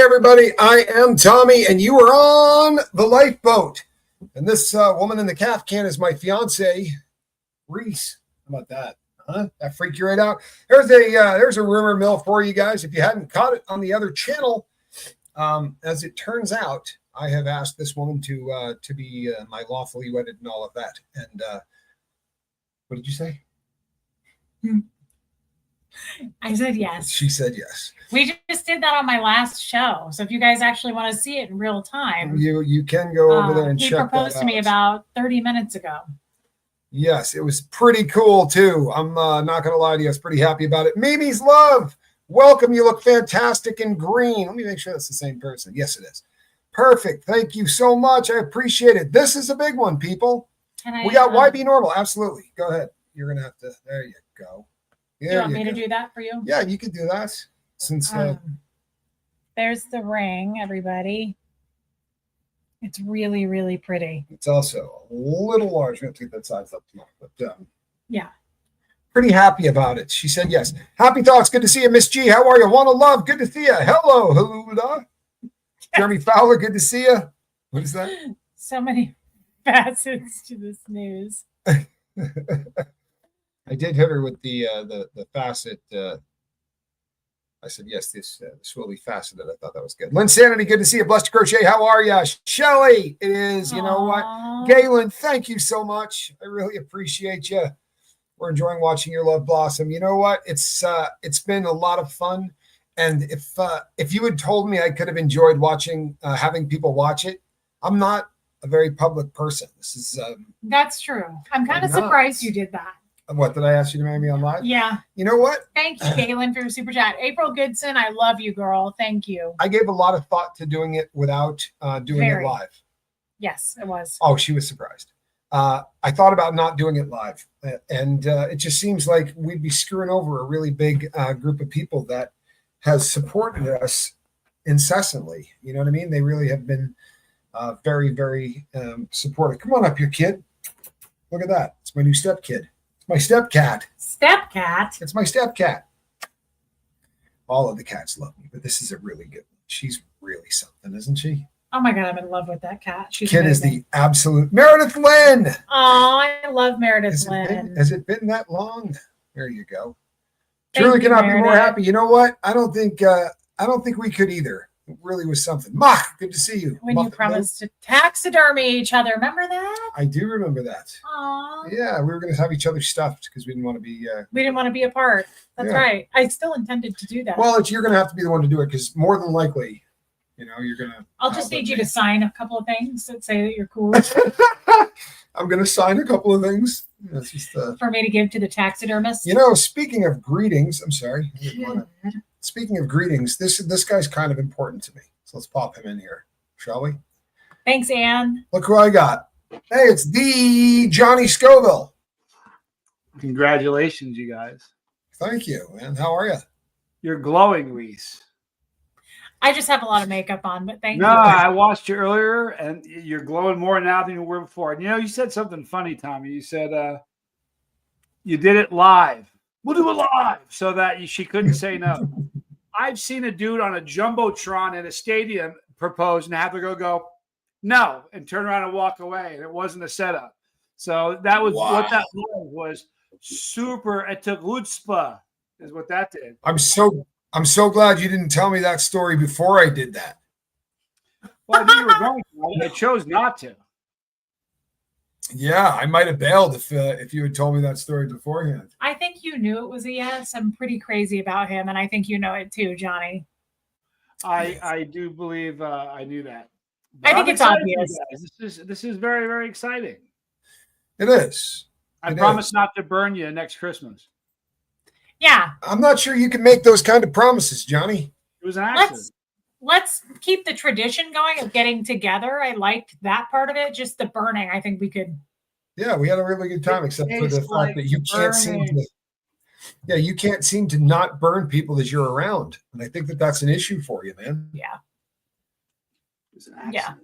everybody, I am Tommy, and you are on the lifeboat. And this woman in the calf can is my fiance, Reese. How about that? Huh? That freaked you right out? There's a rumor mill for you guys. If you hadn't caught it on the other channel, as it turns out, I have asked this woman to be my lawfully wedded and all of that. And what did you say? I said yes. She said yes. We just did that on my last show. So if you guys actually want to see it in real time, you can go over there and check that out. He proposed to me about 30 minutes ago. Yes, it was pretty cool too. I'm not going to lie to you. I was pretty happy about it. Mimi's Love, welcome. You look fantastic in green. Let me make sure that's the same person. Yes, it is. Perfect. Thank you so much. I appreciate it. This is a big one, people. We got YB Normal. Absolutely. Go ahead. You're going to have to. There you go. Do you want me to do that for you? Yeah, you could do that. Since there's the ring, everybody. It's really, really pretty. It's also a little large. We have to get that size up tomorrow. But yeah. Pretty happy about it. She said yes. Happy thoughts. Good to see you, Miss G. How are you? Want to love. Good to see you. Hello. Jeremy Fowler, good to see you. What is that? So many facets to this news. I did hit her with the facet. I said, yes, this will be faceted. I thought that was good. Lynn Sanity, good to see you. Blessed to Crochet, how are you? Shelly, it is. You know what? Galen, thank you so much. I really appreciate you. We're enjoying watching your love blossom. You know what? It's been a lot of fun. And if you had told me I could have enjoyed watching, having people watch it, I'm not a very public person. This is that's true. I'm kind of surprised you did that. What, did I ask you to marry me on live? Yeah. You know what? Thank you, Galen, for your super chat. April Goodson, I love you, girl. Thank you. I gave a lot of thought to doing it without doing it live. Yes, it was. Oh, she was surprised. I thought about not doing it live. And it just seems like we'd be screwing over a really big group of people that has supported us incessantly. You know what I mean? They really have been very, very supportive. Come on up here, kid. Look at that. It's my new step kid. It's my step cat. Step cat? It's my step cat. All of the cats love me, but this is a really good one. She's really something, isn't she? Oh my God, I'm in love with that cat. She's kid amazing. Is the absolute Meredith Lynn. Oh, I love Meredith Lynn. Has it been that long? There you go. Truly cannot be more happy. You know what? I don't think we could either. It really was something. Mach, good to see you. When you promised to taxidermy each other, remember that? I do remember that. Aww. Yeah, we were going to have each other stuffed because we didn't want to be. We didn't want to be apart. That's right. I still intended to do that. Well, you're going to have to be the one to do it because more than likely, you're going to. I'll just need you to sign a couple of things that say that you're cool. I'm going to sign a couple of things. That's just for me to give to the taxidermist. Speaking of greetings, I'm sorry. Speaking of greetings, this guy's kind of important to me. So let's pop him in here, shall we? Thanks, Ann. Look who I got. Hey, it's the Johnny Scoville. Congratulations, you guys. Thank you, man. How are you? You're glowing, Reese. I just have a lot of makeup on, but thank you. No, I watched you earlier, and you're glowing more now than you were before. And, you said something funny, Tommy. You said you did it live. We'll do it live so that she couldn't say no. I've seen a dude on a Jumbotron in a stadium propose and have to go, no, and turn around and walk away. And it wasn't a setup. So that was what that was super. It took chutzpah is what that did. I'm so glad you didn't tell me that story before I did that. Well, I knew you were going to. I chose not to. Yeah, I might have bailed if you had told me that story beforehand. I think you knew it was a yes. I'm pretty crazy about him, and I think you know it too, Johnny. I do believe I knew that. But I think it's obvious. This is very, very exciting. It is. I promise not to burn you next Christmas. Yeah. I'm not sure you can make those kind of promises, Johnny. It was an accident. Let's keep the tradition going of getting together. I liked that part of it. Just the burning, I think we could. Yeah, we had a really good time, except for the fact that you can't seem to. Yeah, you can't seem to not burn people as you're around, and I think that's an issue for you, man. Yeah. Yeah.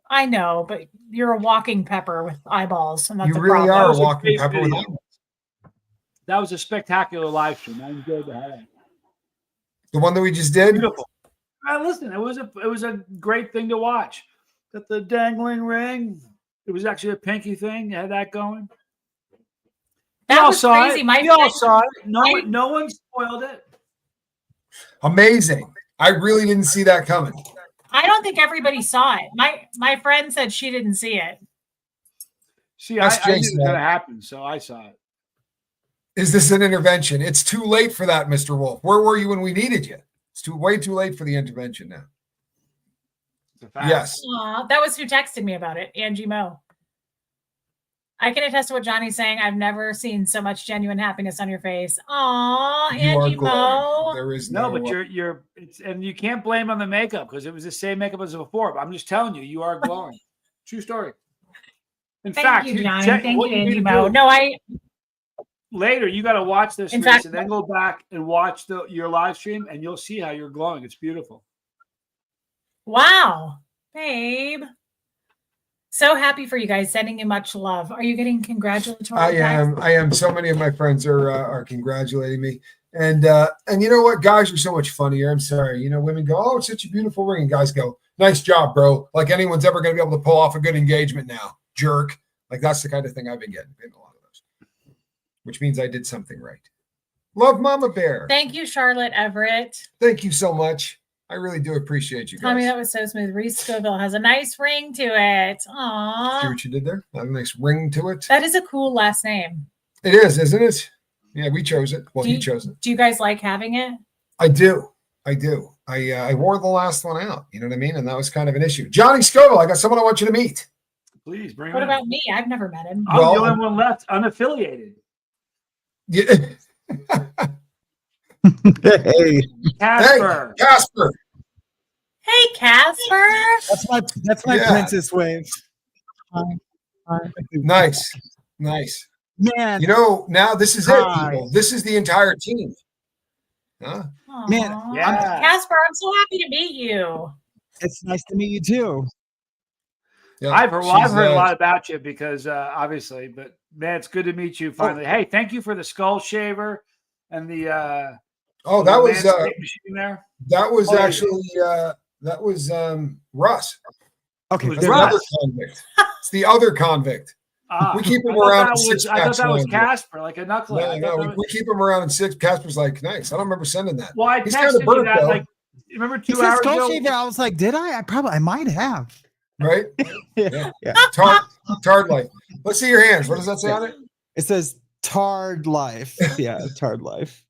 I know, but you're a walking pepper with eyeballs, and that's you really are a walking pepper with eyeballs. That was a spectacular live stream. I enjoyed the hell. The one that we just did? Beautiful. Listen, it was a great thing to watch. Got the dangling ring. It was actually a pinky thing. You had that going. That was crazy. We all saw it. No one spoiled it. Amazing. I really didn't see that coming. I don't think everybody saw it. My friend said she didn't see it. See, I knew it was going to happen, so I saw it. Is this an intervention? It's too late for that, Mr. Wolf. Where were you when we needed you? It's way too late for the intervention now. Yes. Aww, that was who texted me about it, Angie Moe. I can attest to what Johnny's saying. I've never seen so much genuine happiness on your face. Aw, Angie Moe. There is but and you can't blame on the makeup because it was the same makeup as before. But I'm just telling you, you are glowing. True story. In fact, you, Johnny. Thank you, Angie Moe. No, later you got to watch this and then go back and watch your live stream, and you'll see how you're glowing. It's beautiful. Wow, babe. So happy for you guys. Sending you much love. Are you getting congratulatory? I am. So many of my friends are congratulating me. And you know what? Guys are so much funnier. I'm sorry. You know, women go, "Oh, it's such a beautiful ring." And guys go, "Nice job, bro." Like anyone's ever going to be able to pull off a good engagement now. Jerk. Like that's the kind of thing I've been getting in a lot of those. Which means I did something right. Love Mama Bear. Thank you, Charlotte Everett. Thank you so much. I really do appreciate you guys. Tommy, that was so smooth. Reese Scoville has a nice ring to it. Aww. See what you did there? A nice ring to it. That is a cool last name. It is, isn't it? Yeah, we chose it. Well, he chose it. Do you guys like having it? I do. I wore the last one out. You know what I mean? And that was kind of an issue. Johnny Scoville, I got someone I want you to meet. Please bring him. What about me? I've never met him. I'm the only one left, unaffiliated. Yeah. Hey, Casper. Hey, Casper. Hey, Casper. That's my princess wave. Nice. Man. You know, now this is it, people. This is the entire team. Huh? Man. Yeah. Casper, I'm so happy to meet you. It's nice to meet you too. Yeah, I've heard a lot about you because obviously, but man, it's good to meet you finally. Hey, thank you for the skull shaver and the that was machine there. That was actually that was Russ. Okay, it's the other convict. It's the other convict. We keep him around. I thought that was Casper, like a knucklehead. No, we keep him around in six. Casper's like, nice. I don't remember sending that. Well, I texted you that, like, remember 2 hours ago? Shaver, I was like, did I? I might have. Right? Yeah. Tard life. Let's see your hands. What does that say on it? It says Tard Life. Yeah, Tard Life.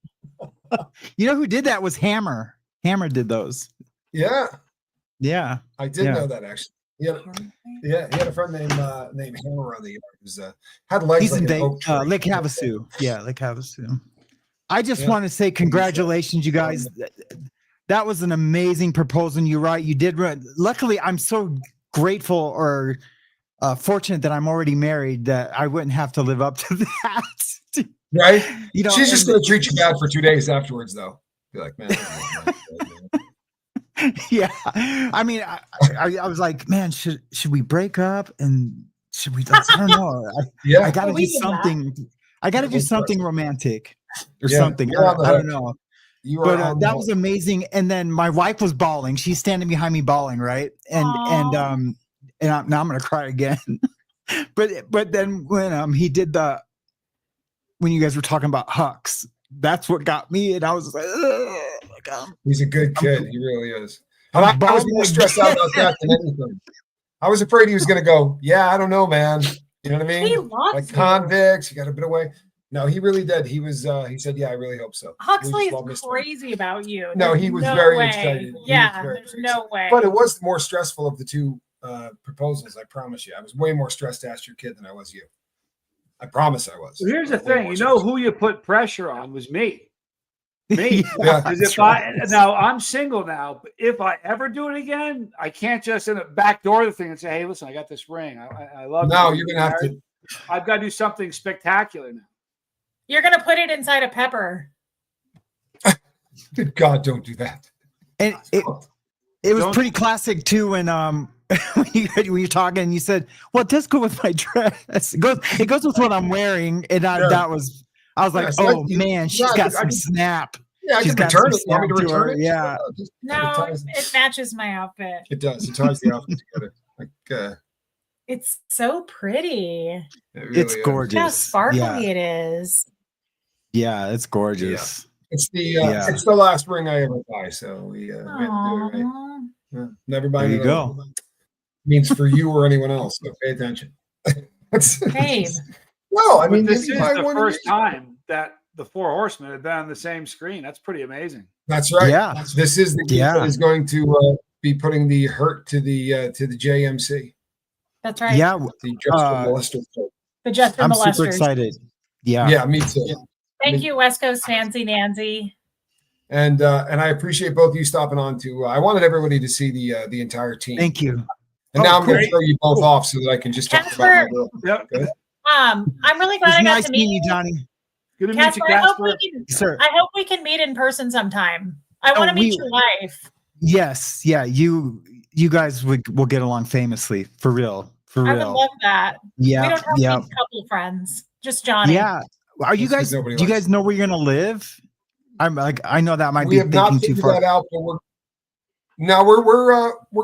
You know who did that was Hammer. Hammer did those. Yeah. I did know that actually. Yeah, he had a friend named Hammer on the yard. He was, had legs. He's like in Lake Havasu. Yeah, Lake Havasu. I just want to say congratulations, you guys. That was an amazing proposal. You're right. You did. Luckily, I'm so grateful or fortunate that I'm already married that I wouldn't have to live up to that. Right? You know, she's just going to treat you bad for 2 days afterwards, though. Be like, man. Yeah, I mean, I was like, man, should we break up and should we? I don't know. I got to do something. I got to do something romantic or something. I don't know. But that was amazing. And then my wife was bawling. She's standing behind me bawling, right? And now I'm gonna cry again. but then when he did when you guys were talking about Hux, that's what got me, and I was like, he's a good kid. He really is. And I was more stressed out about that than anything. I was afraid he was going to go, yeah, I don't know, man. You know what I mean? He loves like convicts. You got a bit away. No, he really did. He was. He said, yeah, I really hope so. Huxley is crazy about you. No, he was very excited. Yeah, there's no way. But it was more stressful of the two proposals. I promise you. I was way more stressed to ask your kid than I was you. I promise I was. Well, here's the thing. You know who you put pressure on was me. Me. Because now I'm single now, but if I ever do it again, I can't just in the back door the thing and say, hey, listen, I got this ring. I love it. No, you're going to have to. I've got to do something spectacular now. You're going to put it inside a pepper. Good God, don't do that. And it was pretty classic too when when you're talking and you said, well, it does go with my dress. It goes with what I'm wearing. And I was like, man, she's got some snap. Yeah, I she's can got return some it. You want me to snap to her, return it? yeah. No, it matches my outfit. It does. It ties the outfit together. Like, it's so pretty. It's gorgeous. Look how sparkly it is. Yeah, it's gorgeous. It's the last ring I ever buy, so we had to do it right. Yeah, never buy There it. you go. Means for you or anyone else, so pay attention. Babe. No, I mean, this is the first time that the Four Horsemen have been on the same screen. That's pretty amazing. That's right. Yeah. This is the kid that is going to be putting the hurt to the JMC. That's right. Yeah. The Jester Molester. The Jester I'm Molesters. super excited. Yeah. Yeah, me too. Thank you, West Coast Fancy Nancy. And I appreciate both of you stopping on too. I wanted everybody to see the entire team. Thank you. And now I'm going to throw you both off so that I can just talk about my girl. Yep. I'm really glad I got nice to meet you, Johnny. Good to meet you, Casper. I hope we can meet in person sometime. I want to meet your wife. Yes, yeah, you guys will get along famously, for real, for real. I would love that. Yeah, we don't have any couple friends, just Johnny. Yeah, are you guys? Do you guys know where you're gonna live? I'm like, I know that might be thinking too far. That out, but we're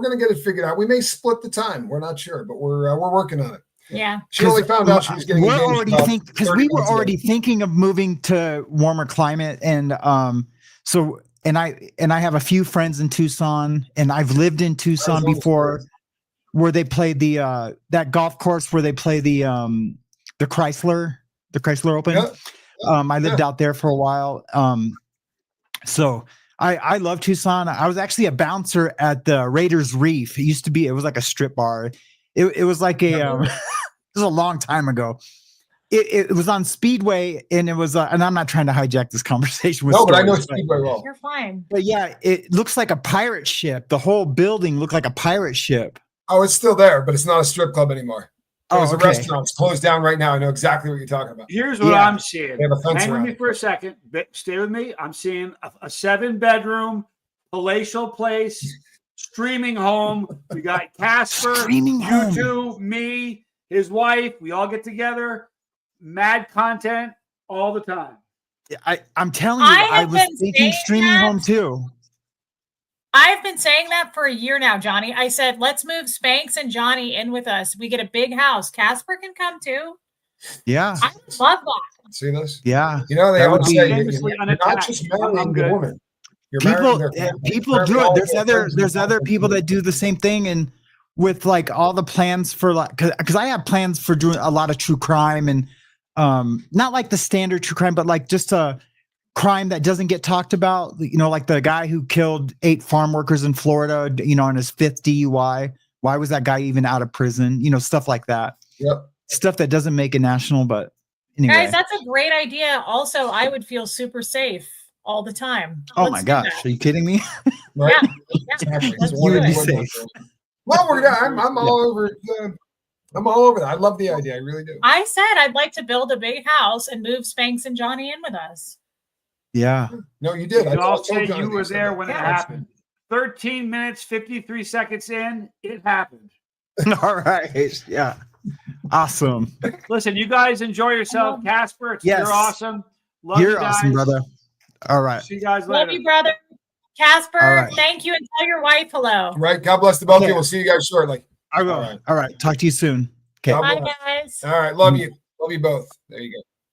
gonna get it figured out. We may split the time. We're not sure, but we're working on it. Yeah. She only found out she was getting engaged. Because we were already thinking of moving to warmer climate, and so I have a few friends in Tucson, and I've lived in Tucson before, where they played the that golf course where they play the Chrysler Open. Yep. I lived out there for a while. So I love Tucson. I was actually a bouncer at the Raiders Reef. It was like a strip bar. It was like a this was a long time ago. It was on Speedway, and it was and I'm not trying to hijack this conversation with but I know Speedway well. You're fine. But yeah, it looks like a pirate ship. The whole building looked like a pirate ship. Oh, it's still there, but it's not a strip club anymore. It's a okay. restaurant. It's closed down right now. I know exactly what you're talking about. Here's what I'm seeing. Hang with me it. for a second. Stay with me. I'm seeing a 7-bedroom palatial place, streaming home. We got Casper, you two, me, his wife. We all get together. Mad content all the time. I'm telling you, I was thinking streaming home too. I've been saying that for a year now, Johnny. I said, let's move Spanx and Johnny in with us. We get a big house. Casper can come too. Yeah. I love that. See this? Yeah. You know, they always say you're not just marrying the woman. People do it. There's other people that do the same thing, and with like all the plans for because I have plans for doing a lot of true crime, and not like the standard true crime, but like just a crime that doesn't get talked about. You know, like the guy who killed 8 farm workers in Florida, on his 5th DUI. Why was that guy even out of prison? Stuff like that. Yep. Stuff that doesn't make it national, but anyway. Guys, that's a great idea. Also, I would feel super safe all the time. Oh my gosh, are you kidding me? Right? Yeah. Exactly. You would be safe. Well, I'm all over. I'm all over that. I love the idea. I really do. I said I'd like to build a big house and move Spanx and Johnny in with us. Yeah. No, you did. I'll say you were there when it happened. 13 minutes, 53 seconds in, it happened. All right. Yeah. Awesome. Listen, you guys enjoy yourself. Casper, you're awesome. Love you guys. Awesome, brother. All right. See you guys later. Love you, brother. Casper, thank you, and tell your wife hello. Right. God bless the both of you. We'll see you guys shortly. I will. All right. Talk to you soon. Okay. Bye, guys. All right. Love you. Love you both. There you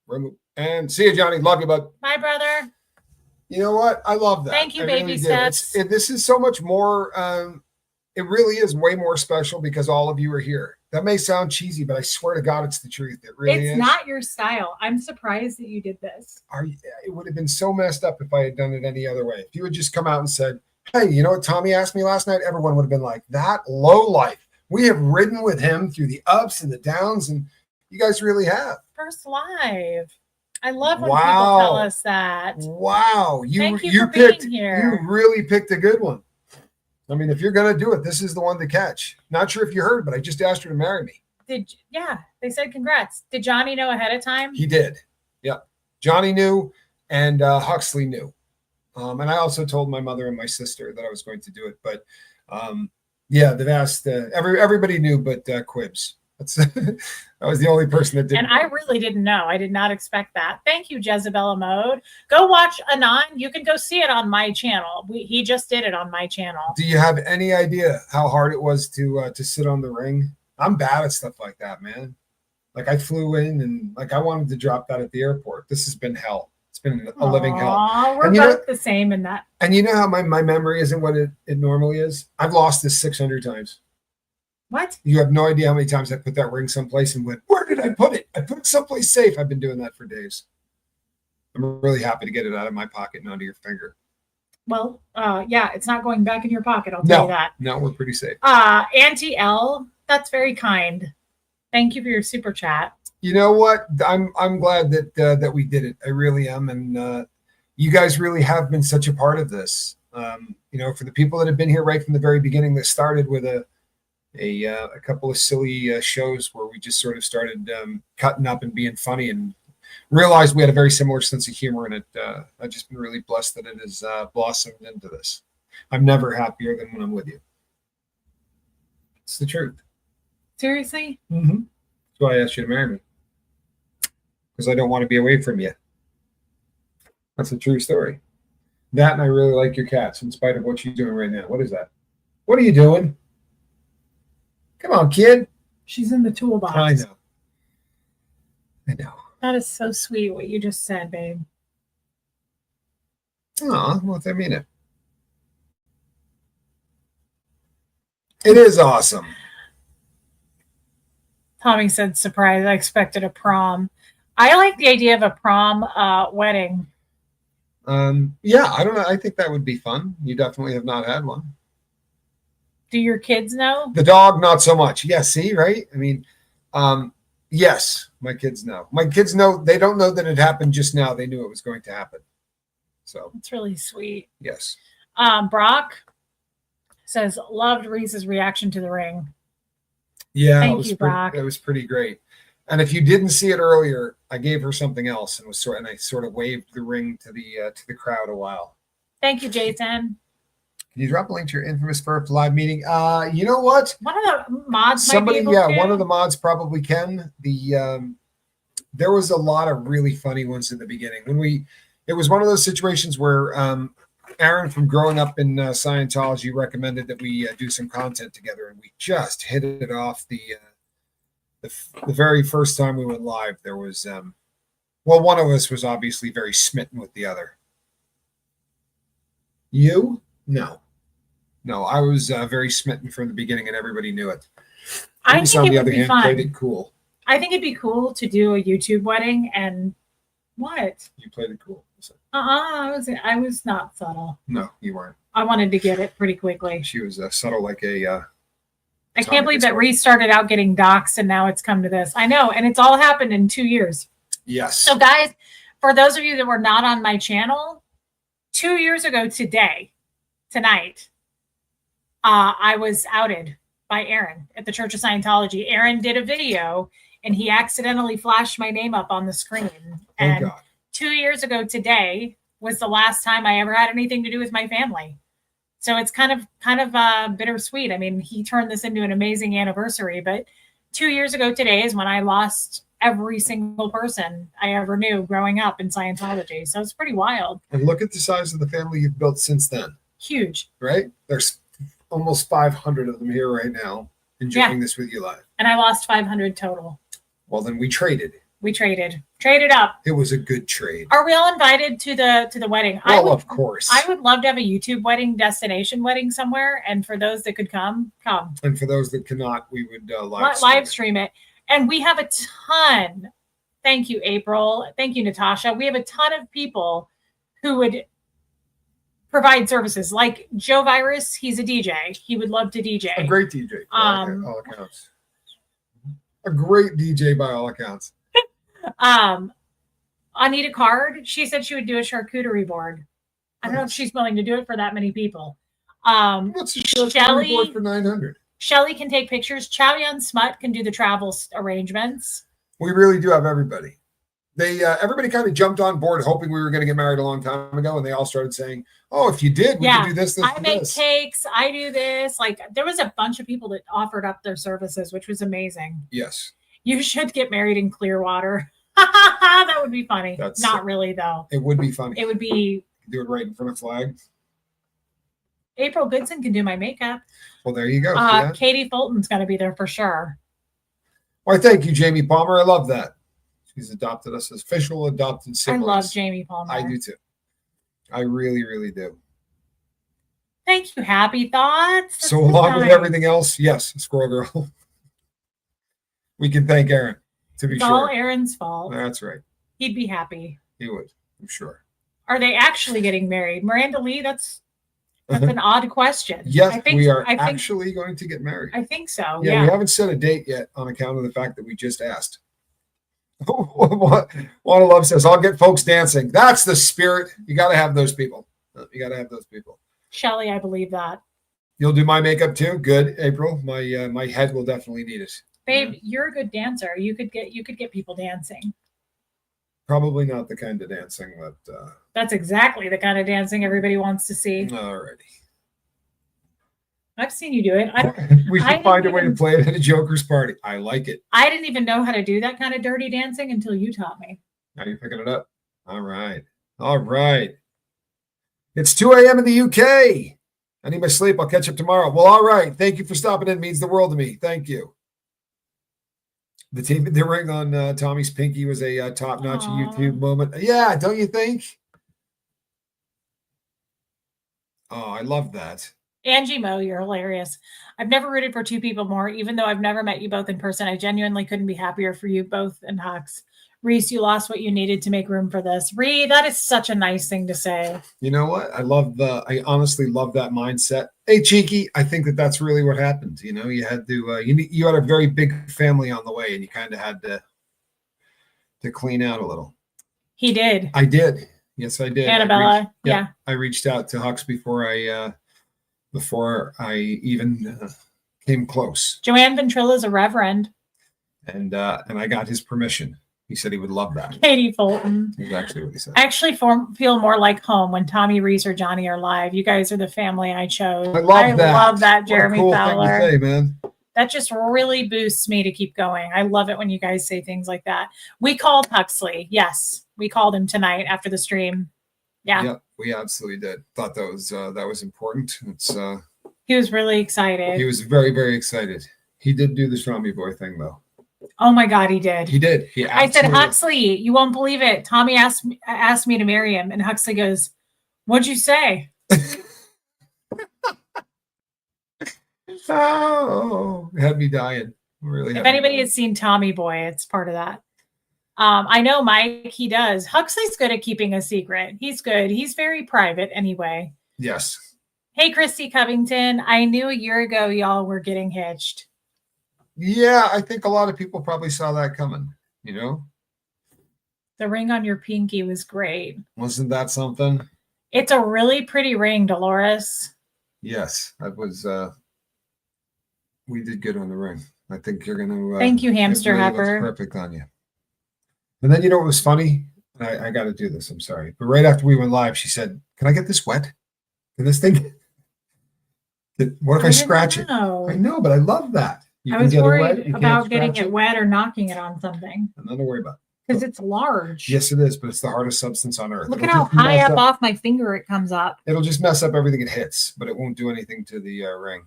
go. And see you, Johnny. Love you, bud. Bye, brother. You know what? I love that. Thank you, I baby really steps. This is so much more. It really is way more special because all of you are here. That may sound cheesy, but I swear to God, it's the truth. It really is. It's not your style. I'm surprised that you did this. It would have been so messed up if I had done it any other way. If you had just come out and said, hey, you know what Tommy asked me last night? Everyone would have been like, that low life. We have ridden with him through the ups and the downs, and you guys really have. First live. I love when people tell us that. Wow. Thank you for being here. You really picked a good one. I mean, if you're going to do it, this is the one to catch. Not sure if you heard, but I just asked her to marry me. They said congrats. Did Johnny know ahead of time? He did. Yeah. Johnny knew, and Huxley knew. And I also told my mother and my sister that I was going to do it. But they've asked, everybody knew but Quibbs. That's that was the only person that did. And I really didn't know. I did not expect that. Thank you, Jezebella Mode. Go watch Anon. You can go see it on my channel. He just did it on my channel. Do you have any idea how hard it was to sit on the ring? I'm bad at stuff like that, man. Like I flew in and like I wanted to drop that at the airport. This has been hell. It's been a living hell. We're both the same in that. And you know how my memory isn't what it normally is? I've lost this 600 times. What? You have no idea how many times I put that ring someplace and went, where did I put it? I put it someplace safe. I've been doing that for days. I'm really happy to get it out of my pocket and onto your finger. Well, yeah, it's not going back in your pocket. I'll tell you that. No, we're pretty safe. Auntie L, that's very kind. Thank you for your super chat. You know what? I'm glad that we did it. I really am. And you guys really have been such a part of this. You know, for the people that have been here right from the very beginning, that started with a couple of silly shows where we just sort of started cutting up and being funny and realized we had a very similar sense of humor in it. I've just been really blessed that it has blossomed into this. I'm never happier than when I'm with you. It's the truth. Seriously? Mm-hmm. That's why I asked you to marry me. Because I don't want to be away from you. That's a true story. That and I really like your cats in spite of what she's doing right now. What is that? What are you doing? Come on, kid. She's in the toolbox. I know. I know. That is so sweet what you just said, babe. Oh, well, I mean it. It is awesome. Tommy said, surprise, I expected a prom. I like the idea of a prom wedding. Yeah, I don't know. I think that would be fun. You definitely have not had one. Do your kids know? The dog, not so much. Yeah, see, right? I mean, yes, my kids know. My kids know. They don't know that it happened just now. They knew it was going to happen. So it's really sweet. Yes. Brock says, loved Reese's reaction to the ring. Yeah, Thank you, Brock. It was pretty great. And if you didn't see it earlier, I gave her something else and I sort of waved the ring to the crowd a while. Thank you, Jason. Can you drop a link to your infamous first live meeting? You know what? One of the mods Somebody, might be able to. one of the mods probably can. There was a lot of really funny ones in the beginning. It was one of those situations where Aaron from growing up in Scientology recommended that we do some content together, and we just hit it off the very first time we went live. There was one of us was obviously very smitten with the other. You? No, I was very smitten from the beginning, and everybody knew it. I think it would be fun. Played it cool. I think it'd be cool to do a YouTube wedding. And what? You played it cool. I was not subtle. No, you weren't. I wanted to get it pretty quickly. She was subtle like a. I can't believe that Reese started out getting doxxed, and now it's come to this. I know, and it's all happened in 2 years. Yes. So, guys, for those of you that were not on my channel, 2 years ago tonight, I was outed by Aaron at the Church of Scientology. Aaron did a video, and he accidentally flashed my name up on the screen. Thank And God. 2 years ago today was the last time I ever had anything to do with my family. So it's kind of bittersweet. I mean, he turned this into an amazing anniversary, but 2 years ago today is when I lost every single person I ever knew growing up in Scientology. So it's pretty wild. And look at the size of the family you've built since then. Huge. Right? There's almost 500 of them here right now enjoying this with you live. And I lost 500 total. Well, then we traded. We traded up. It was a good trade. Are we all invited to the wedding? Well, of course. I would love to have a YouTube wedding, destination wedding somewhere. And for those that could come. And for those that cannot, we would live stream it. And we have a ton. Thank you, April. Thank you, Natasha. We have a ton of people who would provide services. Like Joe Virus, he's a DJ. He would love to DJ. A great DJ by all accounts. A great DJ by all accounts. Anita Card, she said she would do a charcuterie board. I don't know if she's willing to do it for that many people. What's a charcuterie board for 900? Shelly can take pictures. Chow Yun Smut can do the travel arrangements. We really do have everybody. everybody kind of jumped on board hoping we were going to get married a long time ago. And they all started saying, oh, if you did, we could do this, I make cakes. I do this. Like there was a bunch of people that offered up their services, which was amazing. Yes. You should get married in Clearwater. That would be funny. That's not really though. It would be funny. It would be. Do it right in front of flag. April Goodson can do my makeup. Well, there you go. Katie Fulton's going to be there for sure. Why, thank you, Jamie Palmer. I love that. She's adopted us as official adopted siblings. I love Jamie Palmer. I do too. I really, really do. Thank you. Happy thoughts. That's so along with everything else, yes, Squirrel Girl. We can thank Aaron, to be it's sure. all Aaron's fault. That's right. He'd be happy. He would, I'm sure. Are they actually getting married? Miranda Lee, that's an odd question. Yes, we are actually going to get married. I think so. Yeah, we haven't set a date yet on account of the fact that we just asked. What Love says, I'll get folks dancing. That's the spirit. You got to have those people. Shelly, I believe that. You'll do my makeup too. Good, April. My head will definitely need it. Babe, you're a good dancer. You could get people dancing. Probably not the kind of dancing that. That's exactly the kind of dancing everybody wants to see. Alrighty. I've seen you do it. We should find a way to play it at a Joker's party. I like it. I didn't even know how to do that kind of dirty dancing until you taught me. Now you're picking it up. All right. It's 2 a.m. in the UK. I need my sleep. I'll catch up tomorrow. Well, all right. Thank you for stopping in. It means the world to me. Thank you. The ring on Tommy's pinky was a top-notch YouTube moment. Yeah, don't you think? Oh, I love that. Angie Moe, you're hilarious. I've never rooted for two people more, even though I've never met you both in person. I genuinely couldn't be happier for you both and Hux. Reese, you lost what you needed to make room for this. Ree, that is such a nice thing to say. You know what? I honestly love that mindset. Hey, Cheeky, I think that's really what happened. You know, you had to, you had a very big family on the way and you kind of had to clean out a little. He did. I did. Yes, I did. Annabella. I reached out to Hux before I even came close. Joanne Ventrilla is a reverend. And I got his permission. He said he would love that. Katie Fulton. That's actually what he said. I actually feel more like home when Tommy, Reese, or Johnny are live. You guys are the family I chose. I love that. Jeremy what a cool Fowler. Thing to say, man. That just really boosts me to keep going. I love it when you guys say things like that. We called Huxley. Yes, we called him tonight after the stream. Yeah. Yep, we absolutely did. Thought that was important. He was really excited. He was very, very excited. He did do the Tommy Boy thing though. Oh my God, he did. He did. I said, Huxley, you won't believe it. Tommy asked me to marry him, and Huxley goes, "What'd you say?" Oh, it had me dying. Really. If anybody has seen Tommy Boy, it's part of that. I know Mike, he does. Huxley's good at keeping a secret. He's good. He's very private anyway. Yes. Hey, Christy Covington. I knew a year ago y'all were getting hitched. Yeah, I think a lot of people probably saw that coming, you know? The ring on your pinky was great. Wasn't that something? It's a really pretty ring, Dolores. Yes, that was, we did good on the ring. I think you're going to. Thank you, Hamster Heifer. Perfect on you. And then, you know what was funny? I got to do this. I'm sorry. But right after we went live, she said, "Can I get this wet? Can this thing? What if I scratch it?" I know, but I love that. I was worried about getting it wet or knocking it on something. Nothing to worry about. Because it's large. Yes, it is, but it's the hardest substance on earth. Look at how high up off my finger it comes up. It'll just mess up everything it hits, but it won't do anything to the ring.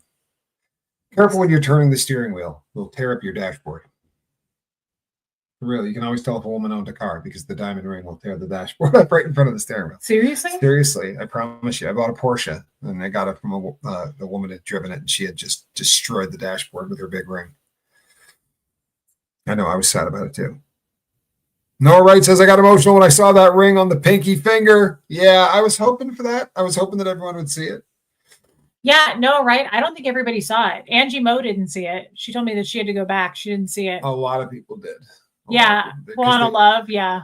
Careful when you're turning the steering wheel. It'll tear up your dashboard. Really, you can always tell if a woman owned a car because the diamond ring will tear the dashboard up right in front of the steering wheel. Seriously? Seriously, I promise you. I bought a Porsche, and I got it from the woman that had driven it, and she had just destroyed the dashboard with her big ring. I know, I was sad about it too. Noah Wright says, "I got emotional when I saw that ring on the pinky finger." Yeah, I was hoping for that. I was hoping that everyone would see it. Yeah, no, right? I don't think everybody saw it. Angie Moe didn't see it. She told me that she had to go back. She didn't see it. A lot of people did. Yeah, Luana Love, yeah.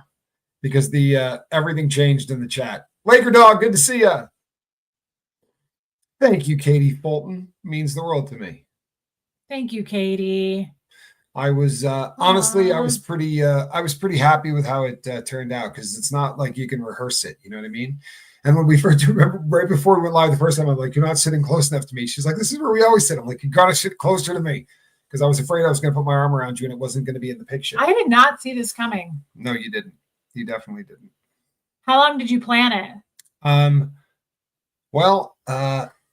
Because the everything changed in the chat. Laker Dog, good to see you. Thank you, Katie Fulton. Means the world to me. Thank you, Katie. I was honestly, I was pretty happy with how it turned out, because it's not like you can rehearse it. You know what I mean? And when we first remember, right before we went live the first time, I'm like, "You're not sitting close enough to me." She's like, "This is where we always sit." I'm like, "You gotta sit closer to me," because I was afraid I was going to put my arm around you and it wasn't going to be in the picture. I did not see this coming. No, you didn't. You definitely didn't. How long did you plan it? Well,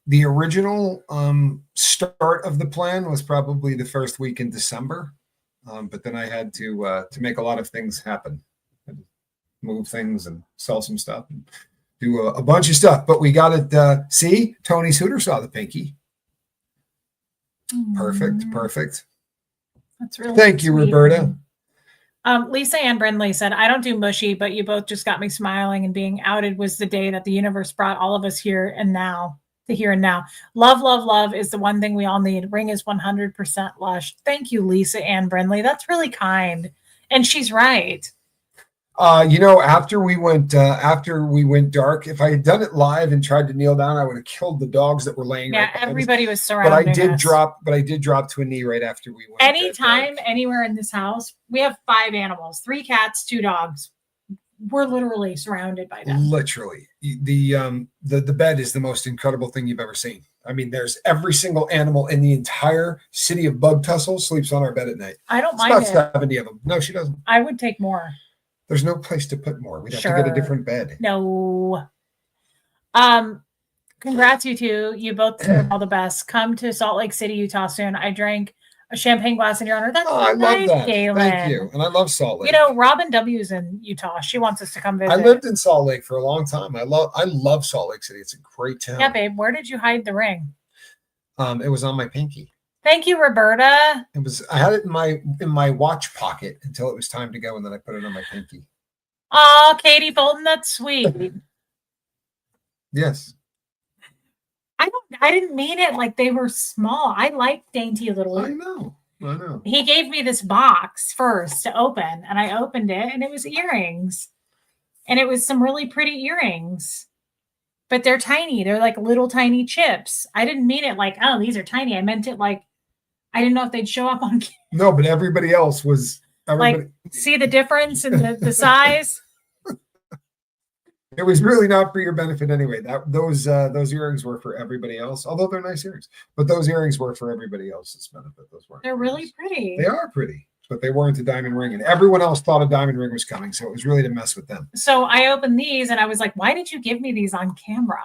the original start of the plan was probably the first week in December, but then I had to make a lot of things happen, and move things and sell some stuff and do a bunch of stuff. But we got it. See, Tony's Hooter saw the pinky. Perfect. That's really Thank you, sweet. Roberta. Lisa Ann Brindley said, "I don't do mushy, but you both just got me smiling, and being outed was the day that the universe brought all of us here and now. The here and now. Love, love, love is the one thing we all need. Ring is 100% lush." Thank you, Lisa Ann Brindley. That's really kind. And she's right. After we went dark, if I had done it live and tried to kneel down, I would have killed the dogs that were laying. Yeah, right everybody was surrounding us. But I did us. drop to a knee right after we went. Anytime, anywhere in this house, we have 5 animals, 3 cats, 2 dogs. We're literally surrounded by them. Literally, the bed is the most incredible thing you've ever seen. I mean, there's every single animal in the entire city of Bug Tussle sleeps on our bed at night. I don't mind about it. 70 of them. No, she doesn't. I would take more. There's no place to put more. We'd have Sure. to get a different bed. No. Congrats, you two. You both deserve all the best. Come to Salt Lake City, Utah soon. I drank a champagne glass in your honor. That's I nice, love that. Galen. Thank you. And I love Salt Lake. Robin W's in Utah. She wants us to come visit. I lived in Salt Lake for a long time. I love Salt Lake City. It's a great town. Yeah, babe. Where did you hide the ring? It was on my pinky. Thank you, Roberta. I had it in my watch pocket until it was time to go, and then I put it on my pinky. Oh, Katie Bolton, that's sweet. Yes. I didn't mean it like they were small. I like dainty little. I know. He gave me this box first to open, and I opened it, and it was earrings. And it was some really pretty earrings. But they're tiny. They're like little tiny chips. I didn't mean it like, oh, these are tiny. I meant it like, I didn't know if they'd show up on camera. No, but everybody else was. Like, see the difference in the size? It was really not for your benefit anyway. Those earrings were for everybody else, although they're nice earrings. But those earrings were for everybody else's benefit. They're really pretty. They are pretty, but they weren't a diamond ring, and everyone else thought a diamond ring was coming, so it was really to mess with them. So I opened these, and I was like, "Why did you give me these on camera?"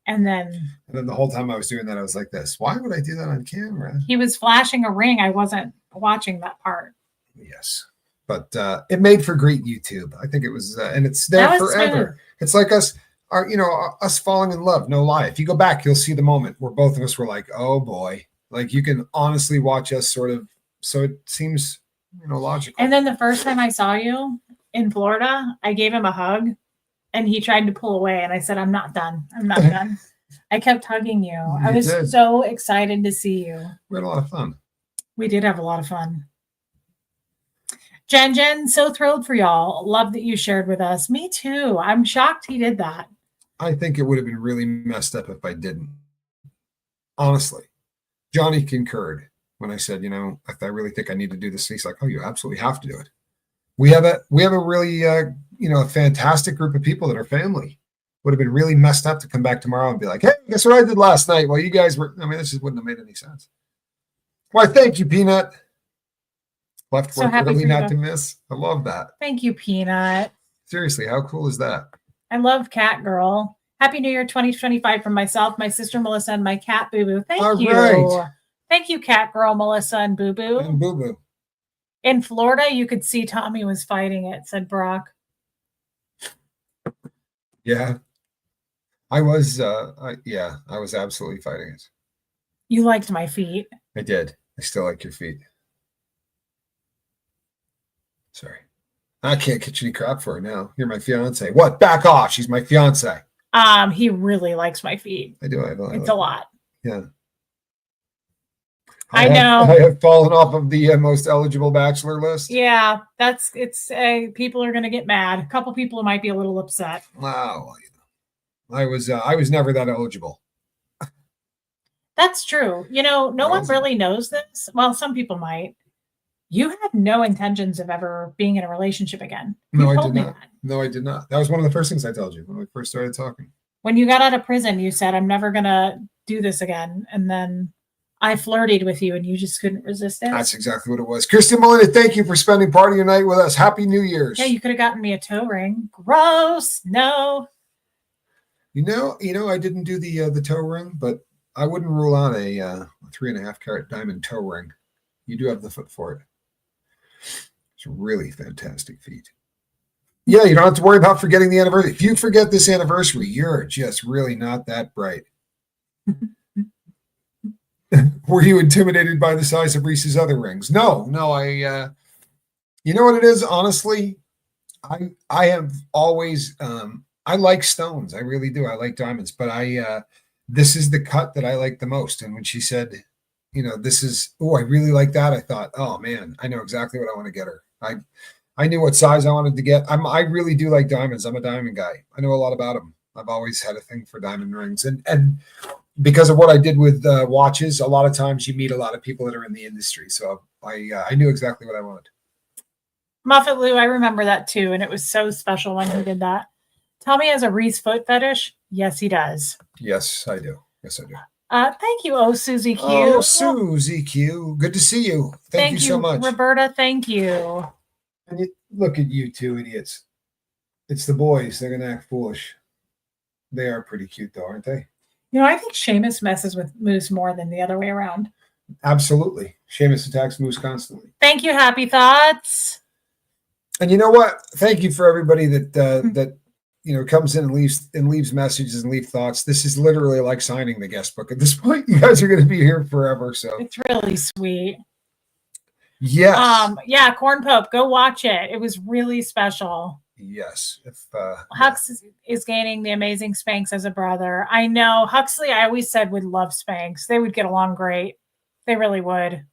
And then the whole time I was doing that, I was like, "This. Why would I do that on camera?" He was flashing a ring. I wasn't watching that part. Yes. But it made for great YouTube. I think it was, and it's there forever. Smooth. It's like us falling in love. No lie. If you go back, you'll see the moment where both of us were like, "Oh boy!" Like you can honestly watch us sort of. So it seems, logical. And then the first time I saw you in Florida, I gave him a hug, and he tried to pull away, and I said, "I'm not done. I'm not done." I kept hugging you. I was so excited to see you. We had a lot of fun. We did have a lot of fun. Jen, so thrilled for y'all. Love that you shared with us. Me too. I'm shocked he did that. I think it would have been really messed up if I didn't. Honestly, Johnny concurred when I said, I really think I need to do this. He's like, "Oh, you absolutely have to do it." We have a really, a fantastic group of people that are family. Would have been really messed up to come back tomorrow and be like, "Hey, guess what I did last night?" Well, you guys were. This just wouldn't have made any sense. Why? Thank you, Peanut. Left work early, not to miss. I love that. Thank you, Peanut. Seriously, how cool is that? I love Cat Girl. Happy New Year 2025 from myself, my sister Melissa, and my cat Boo Boo. Thank you. Right. Thank you, Cat Girl, Melissa, and Boo Boo. And Boo Boo. In Florida, you could see Tommy was fighting it, said Brock. Yeah. I was absolutely fighting it. You liked my feet. I did. I still like your feet. Sorry. I can't catch any crap for her now. You're my fiance. What? Back off. She's my fiance. He really likes my feet. I do. It's a lot. Yeah. I know. I have fallen off of the most eligible bachelor list. Yeah, people are going to get mad. A couple people might be a little upset. Wow. I was never that eligible. That's true. You know, no one really knows this. Well, some people might. You had no intentions of ever being in a relationship again. No, I did not. No, I did not. That was one of the first things I told you when we first started talking. When you got out of prison, you said, I'm never going to do this again. And then I flirted with you and you just couldn't resist it. That's exactly what it was. Kristen Melinda, thank you for spending part of your night with us. Happy New Year's. Yeah, you could have gotten me a toe ring. Gross. No. You know, I didn't do the toe ring, but I wouldn't rule out a 3.5 carat diamond toe ring. You do have the foot for it. It's a really fantastic feat. Yeah, you don't have to worry about forgetting the anniversary. If you forget this anniversary, you're just really not that bright. Were you intimidated by the size of Reese's other rings? No, you know what it is? Honestly, I have always, I like stones. I really do. I like diamonds, but this is the cut that I like the most. And when she said, you know, this is, oh, I really like that, I thought, oh man, I know exactly what I want to get her. I knew what size I wanted to get. I really do like diamonds. I'm a diamond guy. I know a lot about them. I've always had a thing for diamond rings. And because of what I did with watches, a lot of times you meet a lot of people that are in the industry. So I knew exactly what I wanted. Muffet Lou, I remember that too. And it was so special when he did that. Tommy has a Reese foot fetish. Yes, he does. Yes, I do. Yes, I do. Thank you, Susie Q. Oh, Susie Q. Good to see you. Thank you so much. Roberta, thank you. And look at you two idiots. It's the boys. They're going to act foolish. They are pretty cute, though, aren't they? You know, I think Seamus messes with Moose more than the other way around. Absolutely. Seamus attacks Moose constantly. Thank you, Happy Thoughts. And you know what? Thank you for everybody that you know comes in and leaves messages and leave thoughts. This is literally like signing the guest book at this point. You guys are going to be here forever. So it's really sweet. Yes. Yeah, Corn Pope, go watch it. It was really special. Yes. If Hux is gaining the amazing Spanx as a brother. I know Huxley, I always said, would love Spanx. They would get along great. They really would.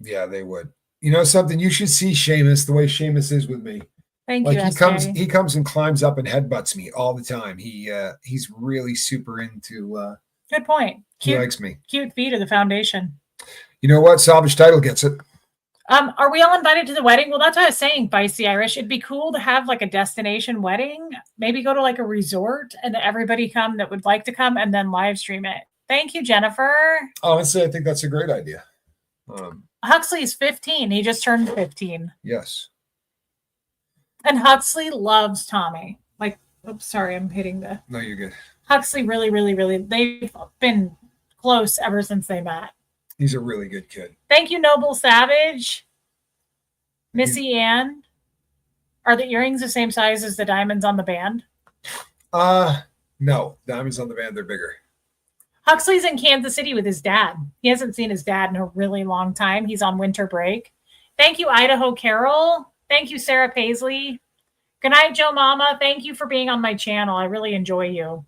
Yeah, they would. You know something? You should see Seamus the way Seamus is with me. Thank you. He comes and climbs up and headbutts me all the time. He's really super into good point. He likes me. Cute feet of the foundation. You know what? Salvage Title gets it. Are we all invited to the wedding? Well, that's what I was saying, Feisty Irish. It'd be cool to have like a destination wedding. Maybe go to like a resort and everybody come that would like to come and then live stream it. Thank you, Jennifer. Honestly, I think that's a great idea. Huxley's 15. He just turned 15. Yes. And Huxley loves Tommy. Like, oops, sorry, I'm hitting the. No, you're good. Huxley really, really, really, they've been close ever since they met. He's a really good kid. Thank you, Noble Savage. Missy Ann. Are the earrings the same size as the diamonds on the band? No. Diamonds on the band, they're bigger. Huxley's in Kansas City with his dad. He hasn't seen his dad in a really long time. He's on winter break. Thank you, Idaho Carol. Thank you, Sarah Paisley. Good night, Joe Mama. Thank you for being on my channel. I really enjoy you.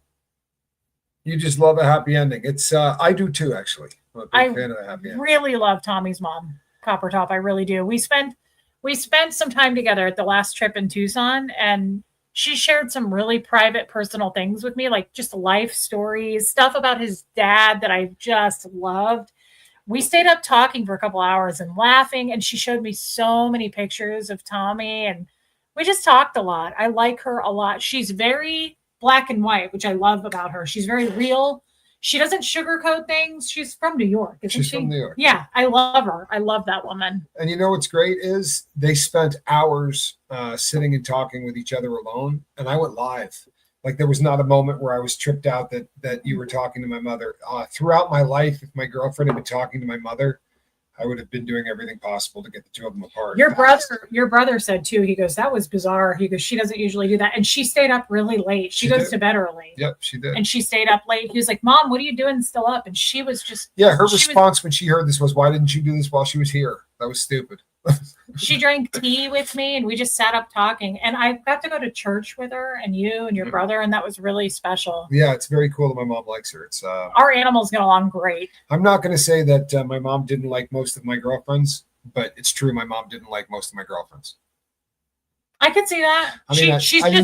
You just love a happy ending. It's I do too, actually. I'm a big fan of a happy ending. Really love Tommy's mom, Copper Top. I really do. We spent some time together at the last trip in Tucson, and she shared some really private, personal things with me, like just life stories, stuff about his dad that I just loved. We stayed up talking for a couple hours and laughing, and she showed me so many pictures of Tommy, and we just talked a lot. I like her a lot. She's very black and white, which I love about her. She's very real. She doesn't sugarcoat things. She's from New York, isn't she? She's from New York. Yeah, I love her. I love that woman. And you know what's great is they spent hours sitting and talking with each other alone, and I went live. Like there was not a moment where I was tripped out that you were talking to my mother. Throughout my life, if my girlfriend had been talking to my mother, I would have been doing everything possible to get the two of them apart. Your brother said too, he goes, that was bizarre. He goes, she doesn't usually do that. And she stayed up really late. She goes to bed early. Yep, she did. And she stayed up late. He was like, Mom, what are you doing still up? And she was just. Yeah, her response when she heard this was, why didn't you do this while she was here? That was stupid. She drank tea with me and we just sat up talking. And I got to go to church with her and you and your brother. And that was really special. Yeah, it's very cool that my mom likes her. It's our animals get along great. I'm not going to say that my mom didn't like most of my girlfriends, but it's true. My mom didn't like most of my girlfriends. I could see that.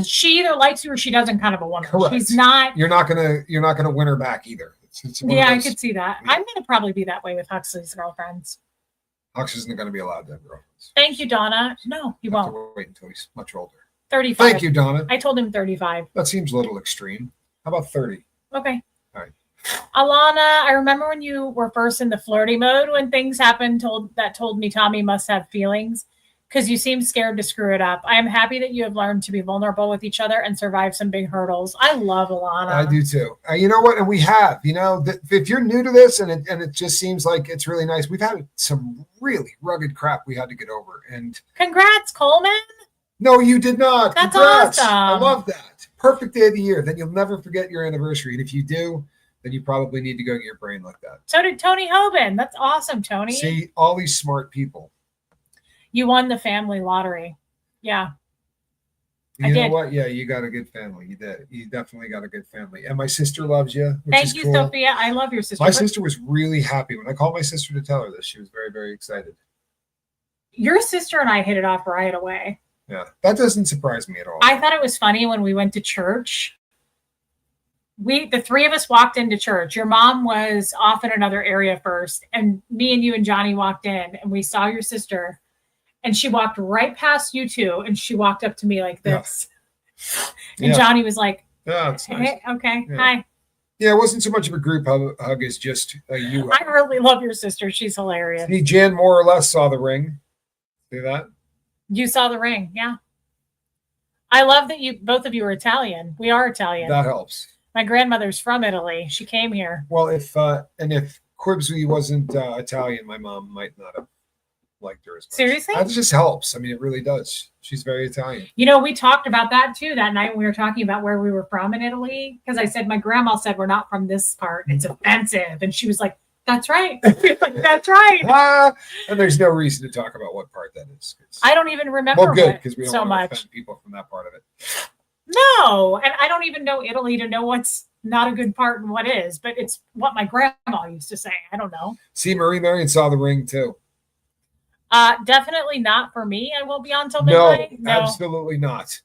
She either likes you or she doesn't, kind of a woman. Correct. She's not. You're not gonna win her back either. It's Yeah, I could see that. Yeah. I'm going to probably be that way with Huxley's girlfriends. Hux isn't going to be allowed to have girlfriends. Thank you, Donna. No, he won't. To wait until he's much older. 35. Thank you, Donna. I told him 35. That seems a little extreme. How about 30? Okay. All right. Alana, I remember when you were first in the flirty mode when things happened told me Tommy must have feelings because you seem scared to screw it up. I am happy that you have learned to be vulnerable with each other and survive some big hurdles. I love Alana. I do too. You know what? And we have, if you're new to this and it just seems like it's really nice, we've had some really rugged crap we had to get over. And congrats, Coleman. No, you did not. That's Congrats. awesome. I love that. Perfect day of the year. Then you'll never forget your anniversary. And if you do, then you probably need to go get your brain looked at. So did Tony Hoban. That's awesome, Tony. See, all these smart people. You won the family lottery. Yeah. You know what? Yeah, you got a good family. You did. You definitely got a good family. And my sister loves you. Thank you, cool. Sophia. I love your sister. My sister was really happy. When I called my sister to tell her this, she was very, very excited. Your sister and I hit it off right away. Yeah, that doesn't surprise me at all. I thought it was funny when we went to church. The three of us walked into church. Your mom was off in another area first, and me and you and Johnny walked in, and we saw your sister, and she walked right past you two, and she walked up to me like this. Yeah. And Johnny was like, "Yeah, it's nice. Hey, okay, yeah. Hi." Yeah, it wasn't so much of a group hug as just you. I really love your sister. She's hilarious. See, Jan more or less saw the ring. See that? You saw the ring, yeah. I love that both of you are Italian. We are Italian. That helps. My grandmother's from Italy. She came here. Well, if Quibsley wasn't Italian, my mom might not have liked her as much. Seriously? That just helps. I mean, it really does. She's very Italian. We talked about that too that night when we were talking about where we were from in Italy. Because I said, my grandma said we're not from this part. It's offensive. And she was like, that's right. That's right. And there's no reason to talk about what part that is. I don't even remember. Well, good, because we don't so want much to offend people from that part of it. No, and I don't even know Italy to know what's not a good part and what is, but it's what my grandma used to say. I don't know. See, Marie Marion saw the ring too. Definitely not for me. I won't be on till midnight. No, absolutely not.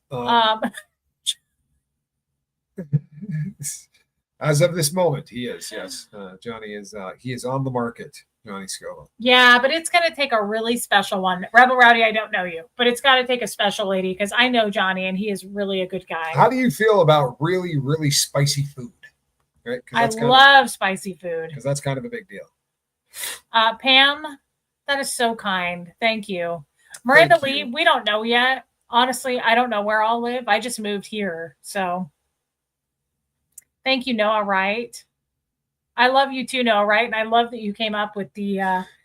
As of this moment, he is. Yes, Johnny is. He is on the market. Johnny Scoville. Yeah, but it's going to take a really special one. Rebel Rowdy, I don't know you, but it's got to take a special lady because I know Johnny and he is really a good guy. How do you feel about really, really spicy food? Right? I love spicy food. Because that's kind of a big deal. Pam, that is so kind. Thank you. Miranda Lee, we don't know yet. Honestly, I don't know where I'll live. I just moved here. So thank you, Noah Wright. I love you too, Noah Wright. And I love that you came up with the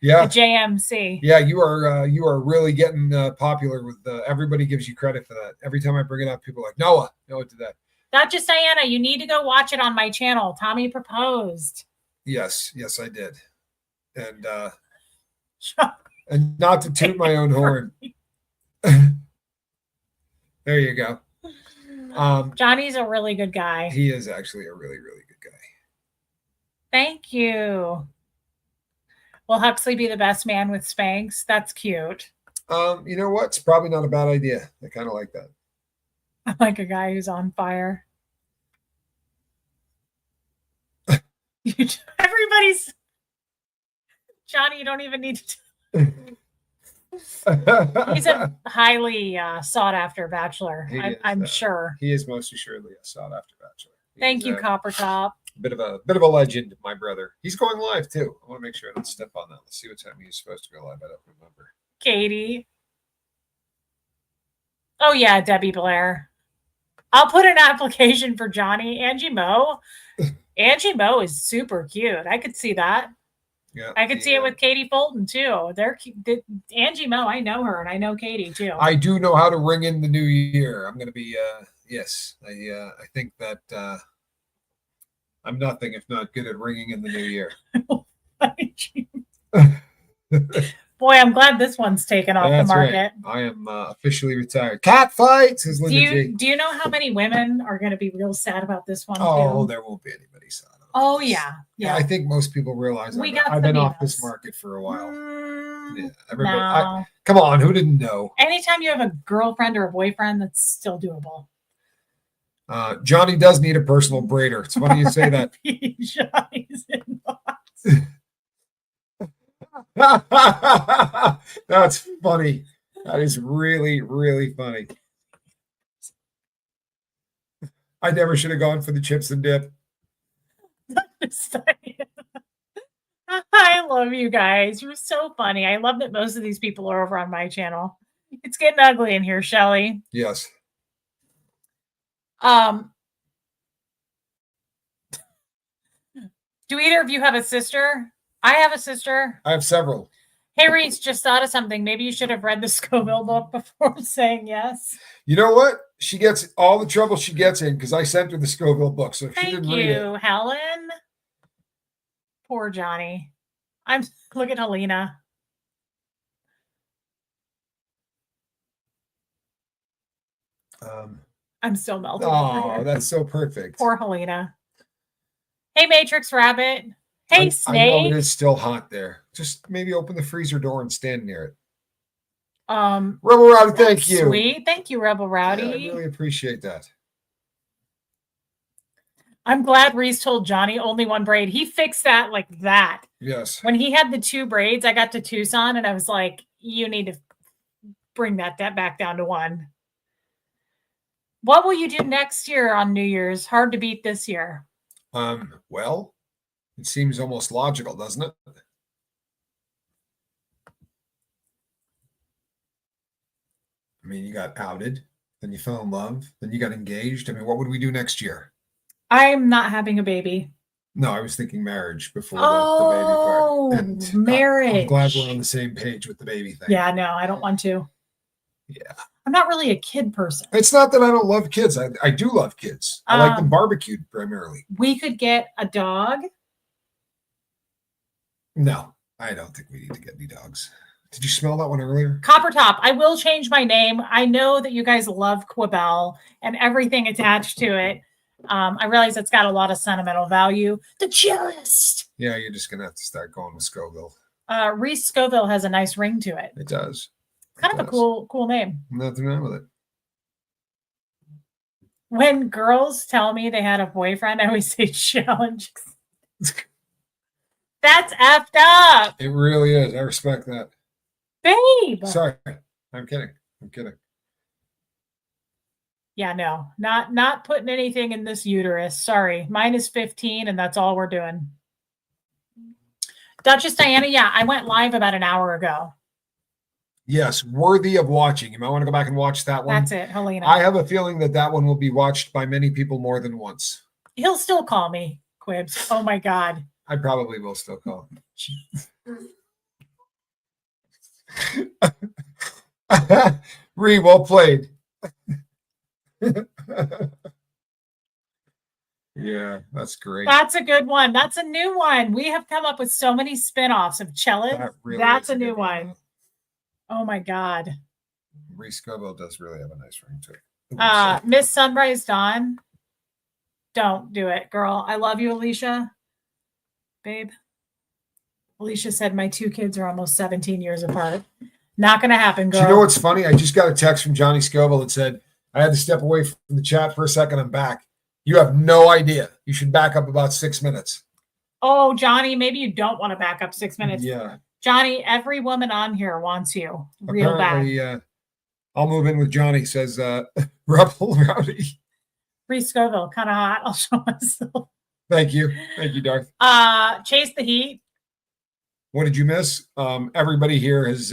JMC. Yeah, you are really getting popular with everybody gives you credit for that. Every time I bring it up, people are like, Noah did that. Not just Diana, you need to go watch it on my channel. Tommy proposed. Yes, I did. And and not to toot my own horn. There you go. Johnny's a really good guy. He is actually a really, really good guy. Thank you. Will Huxley be the best man with Spanx? That's cute. You know what? It's probably not a bad idea. I kind of like that. I like a guy who's on fire. Everybody's Johnny, you don't even need to. He's a highly sought after bachelor. I'm sure. He is most assuredly a sought after bachelor. Thank you, Copper Top. Bit of a legend, my brother. He's going live too. I want to make sure I don't step on that. Let's see what's happening. He's supposed to go live. I don't remember. Katie. Oh yeah, Debbie Blair. I'll put an application for Johnny. Angie Moe. Angie Moe is super cute. I could see that. Yeah, I could see it with Katie Fulton too. Angie Moe, I know her and I know Katie too. I do know how to ring in the new year. I'm going to be yes. I think that I'm nothing if not good at ringing in the new year. Boy, I'm glad this one's taken off the market. Right. I am officially retired. Cat fights, says Linda G. Do you know how many women are going to be real sad about this one? Oh, there won't be anybody sad. Oh yeah. I think most people realize I've been off this market for a while. Yeah, everybody. No. Come on, who didn't know? Anytime you have a girlfriend or a boyfriend, that's still doable. Johnny does need a personal braider. It's funny you say that. Johnny's inbox. That's funny. That is really, really funny. I never should have gone for the chips and dip. I love you guys. You're so funny. I love that most of these people are over on my channel. It's getting ugly in here, Shelly. Yes. Do either of you have a sister? I have a sister. I have several. Hey, Reese, just thought of something. Maybe you should have read the Scoville book before saying yes. You know what? She gets all the trouble she gets in because I sent her the Scoville book. So if she didn't read it. Thank you, Helen. Poor Johnny. Look at Helena. I'm still melted. Oh, that's so perfect. Poor Helena. Hey, Matrix Rabbit. Hey, Snake. I know it is still hot there. Just maybe open the freezer door and stand near it. Rebel Rowdy, thank you. Sweet. Thank you, Rebel Rowdy. Yeah, I really appreciate that. I'm glad Reese told Johnny only one braid. He fixed that like that. Yes. When he had the 2 braids, I got to Tucson and I was like, you need to bring that back down to 1. What will you do next year on New Year's? Hard to beat this year. Well, it seems almost logical, doesn't it? I mean, you got outed, then you fell in love, then you got engaged. I mean, what would we do next year? I'm not having a baby. No, I was thinking marriage before the baby part. And marriage. I'm glad we're on the same page with the baby thing. Yeah, no, I don't want to. Yeah. I'm not really a kid person. It's not that I don't love kids. I do love kids. I like them barbecued primarily. We could get a dog. No, I don't think we need to get any dogs. Did you smell that one earlier? Copper Top. I will change my name. I know that you guys love Quibell and everything attached to it. I realize it's got a lot of sentimental value. The chillest. Yeah, you're just going to have to start going with Scoville. Reese Scoville has a nice ring to it. It does. Kind of a cool name. Nothing wrong with it. When girls tell me they had a boyfriend, I always say challenge. That's effed up. It really is. I respect that. Babe. Sorry. I'm kidding. Yeah, no. Not putting anything in this uterus. Sorry. Mine is 15 and that's all we're doing. Duchess Diana, yeah, I went live about an hour ago. Yes, worthy of watching. You might want to go back and watch that one. That's it, Helena. I have a feeling that one will be watched by many people more than once. He'll still call me, Quibs. Oh, my God. I probably will still call him. Ree, well played. Yeah, that's great. That's a good one. That's a new one. We have come up with so many spin-offs of Chellis. That's a new one. Oh my God. Reese Scoville does really have a nice ring to it. Miss Sunrise Dawn. Don't do it, girl. I love you, Alicia. Babe. Alicia said my 2 kids are almost 17 years apart. Not going to happen, girl. Do you know what's funny? I just got a text from Johnny Scoville that said, I had to step away from the chat for a second. I'm back. You have no idea. You should back up about 6 minutes. Oh, Johnny, maybe you don't want to back up 6 minutes. Yeah. Johnny, every woman on here wants you real bad. I'll move in with Johnny, says Rebel Rowdy. Reese Scoville, kind of hot. I'll show myself. Thank you. Thank you, Darth. Chase the Heat. What did you miss? Everybody here has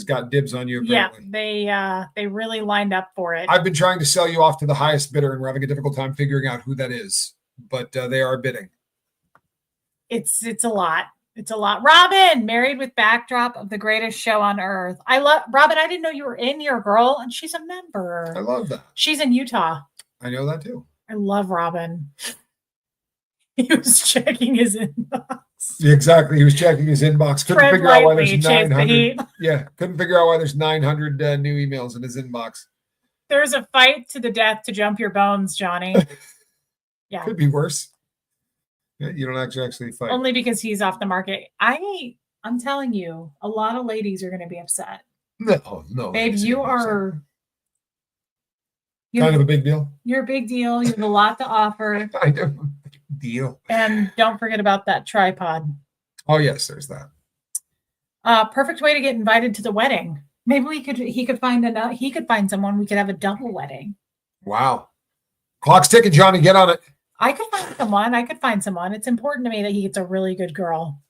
got dibs on you. Apparently. Yeah, they really lined up for it. I've been trying to sell you off to the highest bidder, and we're having a difficult time figuring out who that is. But they are bidding. It's a lot. It's a lot. Robin, married with backdrop of the greatest show on earth. I love Robin. I didn't know you were in your girl, and she's a member. I love that. She's in Utah. I know that too. I love Robin. He was checking his inbox. Exactly. He was checking his inbox. Couldn't figure out why there's 900. Yeah, couldn't figure out why there's 900 new emails in his inbox. There's a fight to the death to jump your bones, Johnny. Yeah. Could be worse. Yeah, you don't actually fight. Only because he's off the market. I'm telling you, a lot of ladies are going to be upset. No. Babe, you are Kind of a big deal. You're a big deal. You have a lot to offer. Kind of a big deal. And don't forget about that tripod. Oh yes, there's that. Perfect way to get invited to the wedding. Maybe he could find someone. We could have a double wedding. Wow. Clock's ticking, Johnny. Get on it. I could find someone. It's important to me that he gets a really good girl.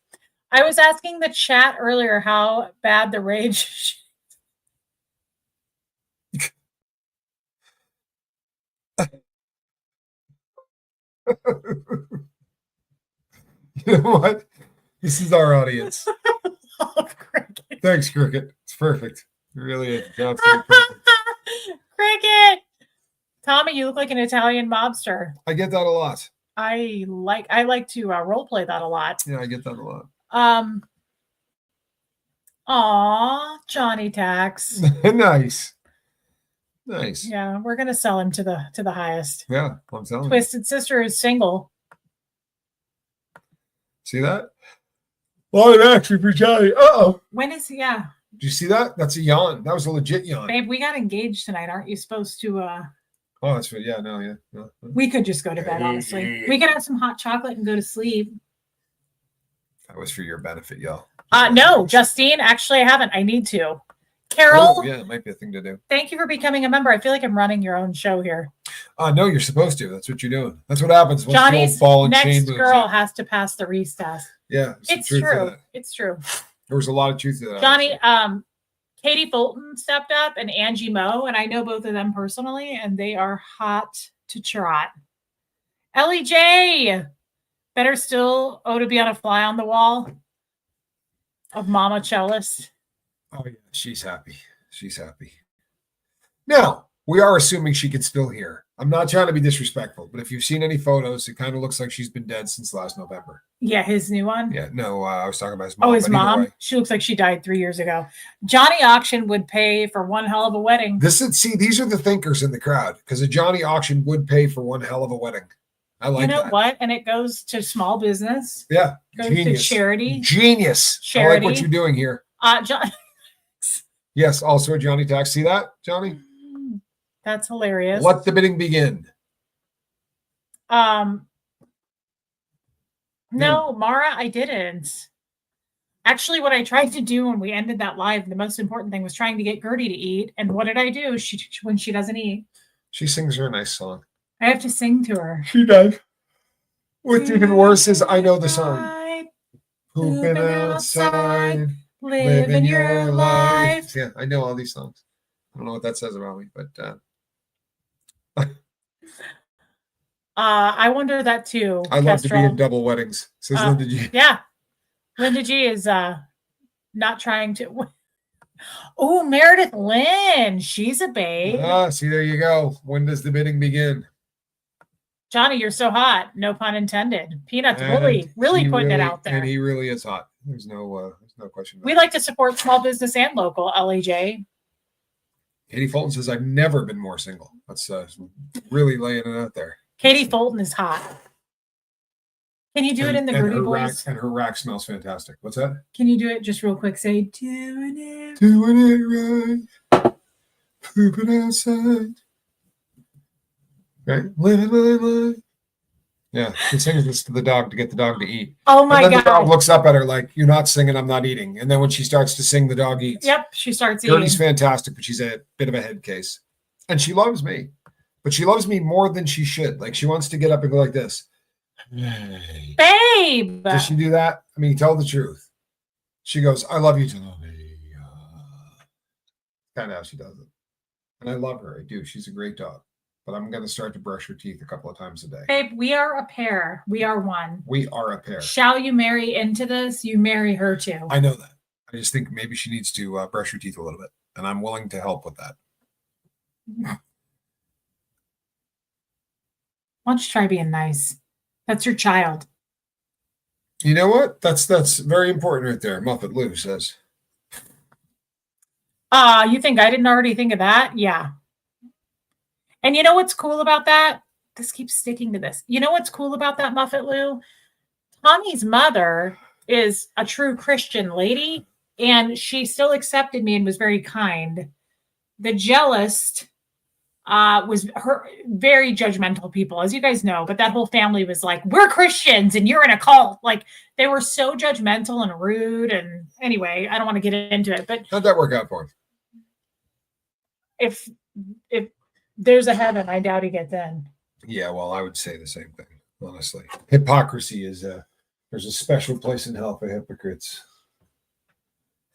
I was asking the chat earlier how bad the rage. You know what? This is our audience. Oh, Cricket. Thanks, Cricket. It's perfect. It really is. Absolutely perfect. Cricket. Tommy, you look like an Italian mobster. I get that a lot. I like to role play that a lot. Yeah, I get that a lot. Aw, Johnny Tax. Nice. Yeah, we're gonna sell him to the highest. Yeah, I'm telling you. Twisted Sister is single. See that? Well, it actually for Johnny. Uh-oh. When is he? Yeah. Did you see that? That's a yawn. That was a legit yawn. Babe, we got engaged tonight. Aren't you supposed to Oh, that's right. Yeah, no. We could just go to bed, honestly. We could have some hot chocolate and go to sleep. That was for your benefit, y'all. No, Justine, actually I haven't. I need to. Carol. Oh, yeah, it might be a thing to do. Thank you for becoming a member. I feel like I'm running your own show here. No, you're supposed to. That's what you're doing. That's what happens once Johnny's the old ball and next chain moves girl in. has to pass the Reese test. Yeah, It's truth to true. that. It's true. There was a lot of truth to that. Johnny, Katie Fulton stepped up and Angie Moe, and I know both of them personally, and they are hot to trot. Ellie J. Better still, to be on a fly on the wall of Mama Cellist. Oh, yeah, she's happy. She's happy. Now, we are assuming she can still hear. I'm not trying to be disrespectful, but if you've seen any photos, it kind of looks like she's been dead since last November. Yeah, his new one. Yeah, no, I was talking about his mom. Oh, his but either mom? way. She looks like she died 3 years ago. Johnny Auction would pay for one hell of a wedding. These are the thinkers in the crowd, because a Johnny Auction would pay for one hell of a wedding. I like that. You know what? And it goes to small business. Yeah. Goes Genius. to charity. Genius. Charity. I like what you're doing here. John. Yes, also a Johnny Tax. See that, Johnny? That's hilarious. Let the bidding begin. No, Mara, I didn't. Actually, what I tried to do when we ended that live, the most important thing was trying to get Gertie to eat. And what did I do? When she doesn't eat, She sings her a nice song. I have to sing to her. She does. What's even worse is I know the song. Pooping outside, living your life. Yeah, I know all these songs. I don't know what that says about me, but I wonder that too. I love to be Kestrel. in double weddings. Says Linda G. Yeah. Linda G is not trying to. Oh, Meredith Lynn. She's a babe. See, there you go. When does the bidding begin? Johnny, you're so hot. No pun intended. Peanuts And really he putting it out there. And he really is hot. There's no question. We like to support small business and local, LAJ. Katie Fulton says, I've never been more single. That's really laying it out there. Katie Fulton is hot. Can you do it in the Gertie her voice? And her rack smells fantastic. What's that? Can you do it just real quick? Say, doing it. Doing it right. Pooping outside. Right? Living my life. Yeah, she sings this to the dog to get the dog to eat. Oh my and then God. the dog looks up at her like, you're not singing, I'm not eating. And then when she starts to sing, the dog eats. Yep, she starts Gertie's eating. fantastic, but she's a bit of a head case. And she loves me. But she loves me more than she should. Like, she wants to get up and go like this. Hey. Babe. Does she do that? I mean, tell the truth. She goes, I love you, Tommy. Kind of how she does it. And I love her. I do. She's a great dog. But I'm going to start to brush her teeth a couple of times a day. Babe, we are a pair. We are one. We are a pair. Shall you marry into this? You marry her too. I know that. I just think maybe she needs to brush her teeth a little bit. And I'm willing to help with that. Why don't you try being nice? That's your child. You know what? That's very important right there. Muppet Lou says. You think I didn't already think of that? Yeah. And you know what's cool about that? This keeps sticking to this. You know what's cool about that, Muppet Lou? Tommy's mother is a true Christian lady, and she still accepted me and was very kind. The jealous was her very judgmental people, as you guys know. But that whole family was like, we're Christians and you're in a cult. Like they were so judgmental and rude. And anyway, I don't want to get into it. But how'd that work out for him? If there's a heaven, I doubt he gets in. Yeah, well, I would say the same thing, honestly. Hypocrisy is there's a special place in hell for hypocrites.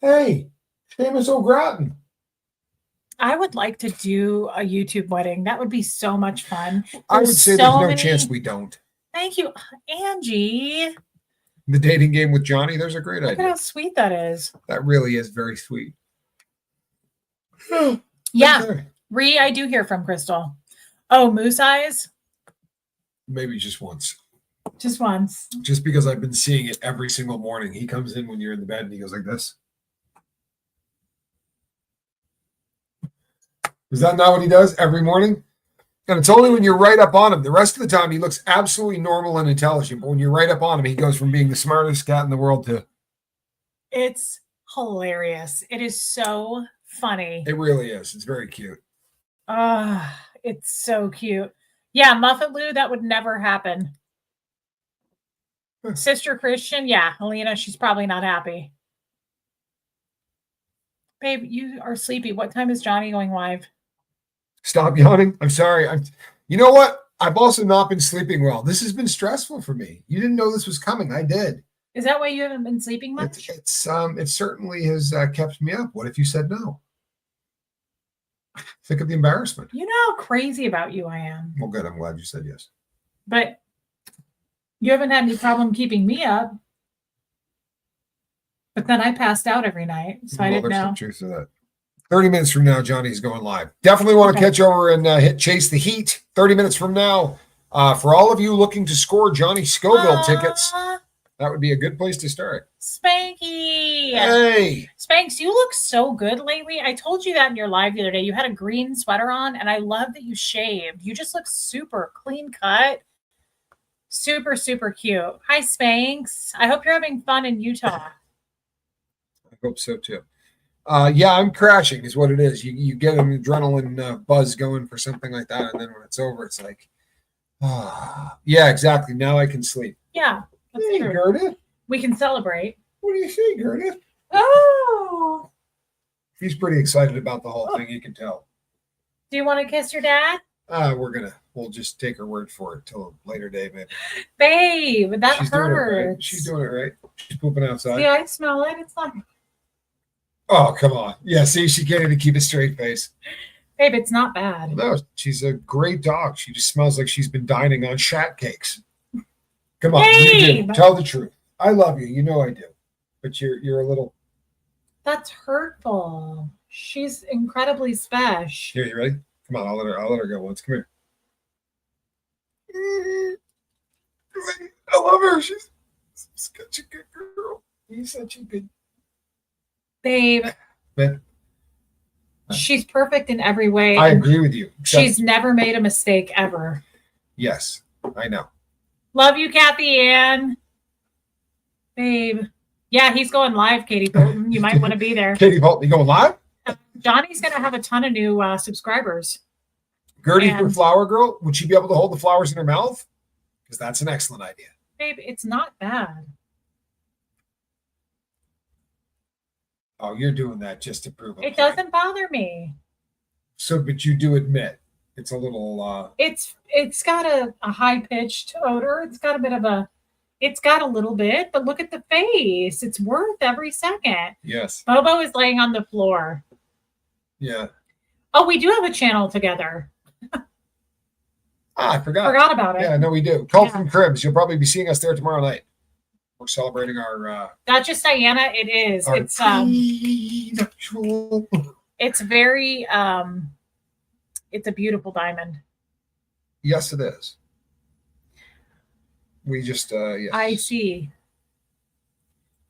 Hey, Seamus O'Grattan. I would like to do a YouTube wedding. That would be so much fun. I would say there's no chance we don't. Thank you, Angie. The dating game with Johnny, there's a great idea. Look at how sweet that is. That really is very sweet. Yeah. Okay. Ree, I do hear from Crystal. Oh, moose eyes? Maybe just once. Just once. Just because I've been seeing it every single morning. He comes in when you're in the bed and he goes like this. Is that not what he does every morning? And it's only when you're right up on him. The rest of the time, he looks absolutely normal and intelligent. But when you're right up on him, he goes from being the smartest cat in the world to... It's hilarious. It is so funny. It really is. It's very cute. It's so cute. Yeah, Muffet Lou, that would never happen. Sister Christian, yeah, Helena, she's probably not happy. Babe, you are sleepy. What time is Johnny going live? Stop yawning. I'm sorry. You know what? I've also not been sleeping well. This has been stressful for me. You didn't know this was coming. I did. Is that why you haven't been sleeping much? It certainly has kept me up. What if you said no? Think of the embarrassment. You know how crazy about you I am. Well, good. I'm glad you said yes. But you haven't had any problem keeping me up. But then I passed out every night, so I didn't know. There's some truth to that. 30 minutes from now, Johnny's going live. Definitely want to catch over and hit Chase the Heat. 30 minutes from now, for all of you looking to score Johnny Scoville tickets, that would be a good place to start. Spanky. Hey. Spanks, you look so good lately. I told you that in your live the other day. You had a green sweater on, and I love that you shaved. You just look super clean cut. Super, super cute. Hi, Spanks. I hope you're having fun in Utah. I hope so, too. Yeah, I'm crashing is what it is. You get an adrenaline buzz going for something like that, and then when it's over, it's like, yeah, exactly. Now I can sleep. Yeah. Hey, Gerda. We can celebrate. What do you say, Gerda? Oh. He's pretty excited about the whole thing. You can tell. Do you want to kiss your dad? We'll just take her word for it till a later day, maybe. Babe, that She's hurts. doing it right. She's doing it right. She's pooping outside. Yeah, I smell it. It's not. Oh, come on. Yeah, see, she can't even keep a straight face. Babe, it's not bad. No, she's a great dog. She just smells like she's been dining on shat cakes. Come on, you do. Tell the truth. I love you. You know I do. But you're a little. That's hurtful. She's incredibly special. Here, you ready? Come on, I'll let her go once. Come here. I love her. She's such a good girl. She's such a good. Babe. She's perfect in every way. I agree with you. She's never made a mistake ever. Yes, I know. Love you, Kathy Ann. Babe. Yeah, he's going live, Katie Bolton. You might want to be there. Katie Bolton, you going live? Johnny's going to have a ton of new subscribers. Gertie from Flower Girl, would she be able to hold the flowers in her mouth? Because that's an excellent idea. Babe, it's not bad. Oh, you're doing that just to prove it doesn't bother me. So, but you do admit it's a little. It's got a high pitched odor. It's got a little bit, but look at the face. It's worth every second. Yes. Bobo is laying on the floor. Yeah. Oh, we do have a channel together. I forgot. Forgot about it. Yeah, no, we do. Cult from Cribs. You'll probably be seeing us there tomorrow night. We're celebrating our. Not just Diana. It is. It's It's very. It's a beautiful diamond. Yes, it is. We just. Yes. I see.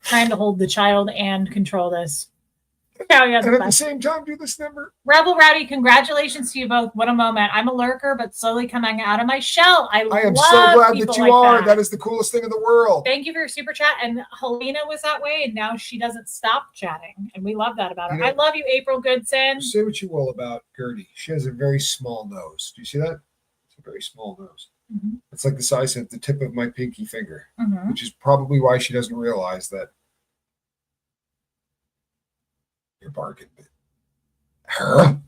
Trying to hold the child and control this. Yeah, And at the same time, do this number. Rebel Rowdy, congratulations to you both. What a moment. I'm a lurker, but slowly coming out of my shell. I am love so glad that people you like are. That. That is the coolest thing in the world. Thank you for your super chat. And Helena was that way, and now she doesn't stop chatting. And we love that about her. I love you, April Goodson. Say what you will about Gertie. She has a very small nose. Do you see that? It's a very small nose. Mm-hmm. It's like the size of the tip of my pinky finger, which is probably why she doesn't realize that you're barking. Her.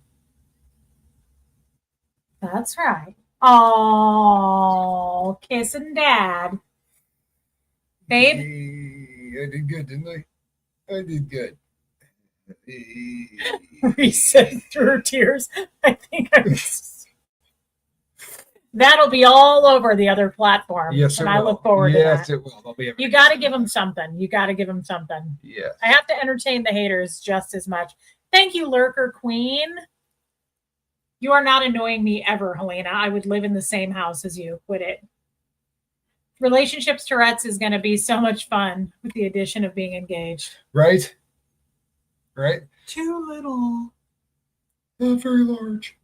That's right. Oh, kissing dad. Babe? Hey, I did good, didn't I? I did good. Reese said through her tears. I think that'll be all over the other platform. Yes, and I look forward to that. Yes, it will. You got to give them something. You got to give them something. Yes. I have to entertain the haters just as much. Thank you, Lurker Queen. You are not annoying me ever, Helena. I would live in the same house as you. Quit it. Relationships Tourette's is going to be so much fun with the addition of being engaged. Right? Right? Too little. Not very large.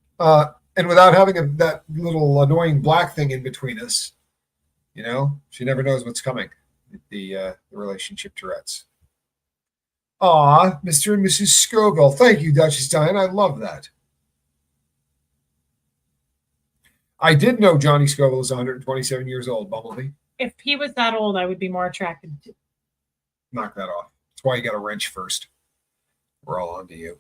And without having that little annoying black thing in between us, you know, she never knows what's coming. The relationship Tourette's. Aw, Mr. and Mrs. Scoville. Thank you, Duchess Diane. I love that. I did know Johnny Scoville is 127 years old, Bumblebee. If he was that old, I would be more attracted to. Knock that off. That's why you got a wrench first. We're all on to you.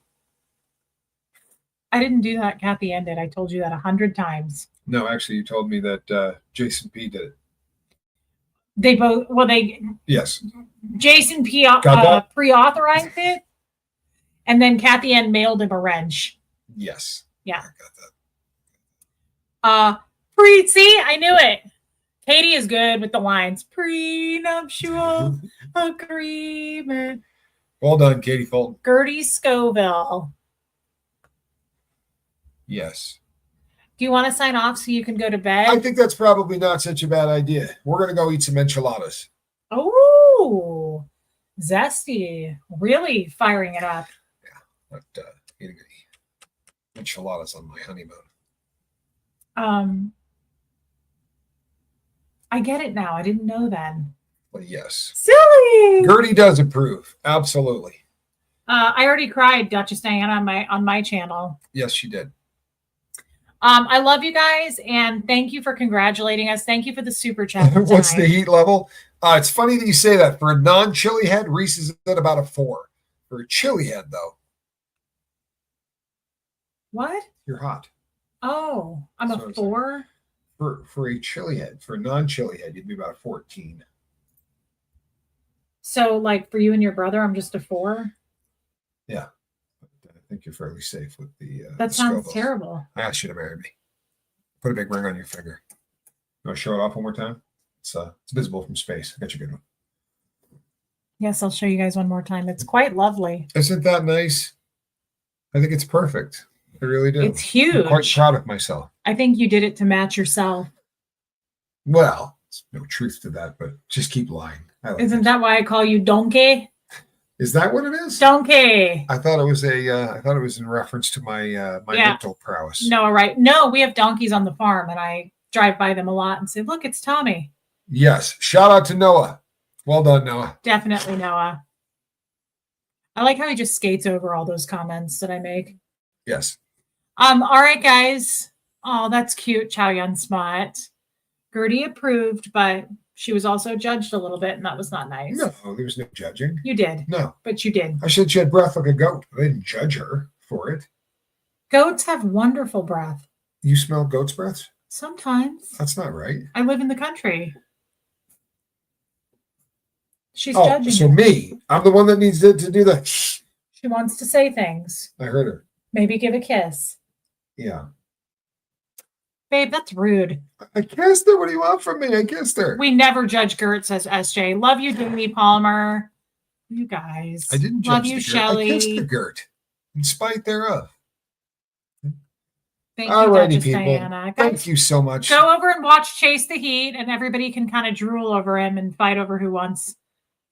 I didn't do that. Kathy ended. I told you that 100 times. No, actually, you told me that Jason P. did it. They both, yes. Jason P. pre-authorized it, and then Kathy Ann mailed him a wrench. Yes. Yeah. I got that. See, I knew it. Katie is good with the lines. Prenuptial agreement. Well done, Katie Fulton. Gertie Scoville. Yes. Do you want to sign off so you can go to bed? I think that's probably not such a bad idea. We're going to go eat some enchiladas. Oh, zesty. Really firing it up. Yeah, not eating any enchiladas on my honeymoon. I get it now. I didn't know then. Well, yes. Silly. Gertie does approve. Absolutely. I already cried, Duchess Diana, on my channel. Yes, she did. I love you guys, and thank you for congratulating us. Thank you for the super chat. What's the heat level? It's funny that you say that. For a non-chili head, Reese is at about a 4. For a chili head, though. What? You're hot. Oh, I'm a 4? For a chili head. For a non-chili head, you'd be about a 14. So, like, for you and your brother, I'm just a 4? Yeah. I think you're fairly safe with the that sounds terrible. I asked you to marry me. Put a big ring on your finger. You want to show it off one more time? It's visible from space. I got you a good one. Yes, I'll show you guys one more time. It's quite lovely. Isn't that nice? I think it's perfect. I really do. It's huge. I'm quite proud of myself. I think you did it to match yourself. Well, there's no truth to that, but just keep lying. Isn't that why I call you Donkey? Is that what it is? Donkey. I thought it was in reference to my mental prowess. No, right. No, we have donkeys on the farm, and I drive by them a lot and say, look, it's Tommy. Yes. Shout out to Noah. Well done, Noah. Definitely Noah. I like how he just skates over all those comments that I make. Yes. All right, guys. Oh, that's cute. Chow Yun Spot. Gertie approved, but she was also judged a little bit, and that was not nice. No, there was no judging. You did. No. But you did. I said she had breath like a goat. I didn't judge her for it. Goats have wonderful breath. You smell goat's breath? Sometimes. That's not right. I live in the country. She's judging. So me. I'm the one that needs to do that. She wants to say things. I heard her. Maybe give a kiss. Yeah. Babe, that's rude. I kissed her. What do you want from me? I kissed her. We never judge Gert, says SJ. Love you, Jamie Palmer. You guys. I didn't judge Love you, Shelly. I kissed the Gert, in spite thereof. Thank you, Alrighty, Duchess people. Diana. Thank you so much. Go over and watch Chase the Heat, and everybody can kind of drool over him and fight over who wants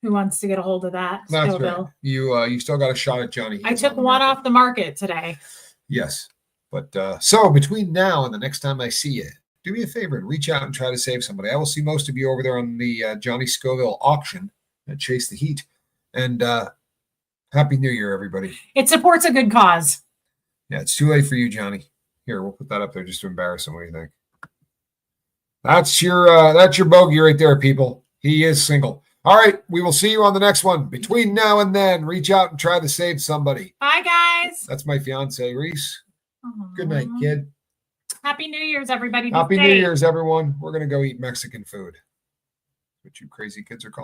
who wants to get a hold of that. That's Scoville. right. You still got a shot at Johnny. I took one off the market today. Yes. But so between now and the next time I see you, do me a favor and reach out and try to save somebody. I will see most of you over there on the Johnny Scoville auction at Chase the Heat. And Happy New Year, everybody. It supports a good cause. Yeah, it's too late for you, Johnny. Here, we'll put that up there just to embarrass him. What do you think? That's your bogey right there, people. He is single. All right, we will see you on the next one. Between now and then, reach out and try to save somebody. Bye, guys. That's my fiance, Reese. Aww. Good night, kid. Happy New Year's, everybody. Be Happy safe. New Year's, everyone. We're going to go eat Mexican food. What you crazy kids are called.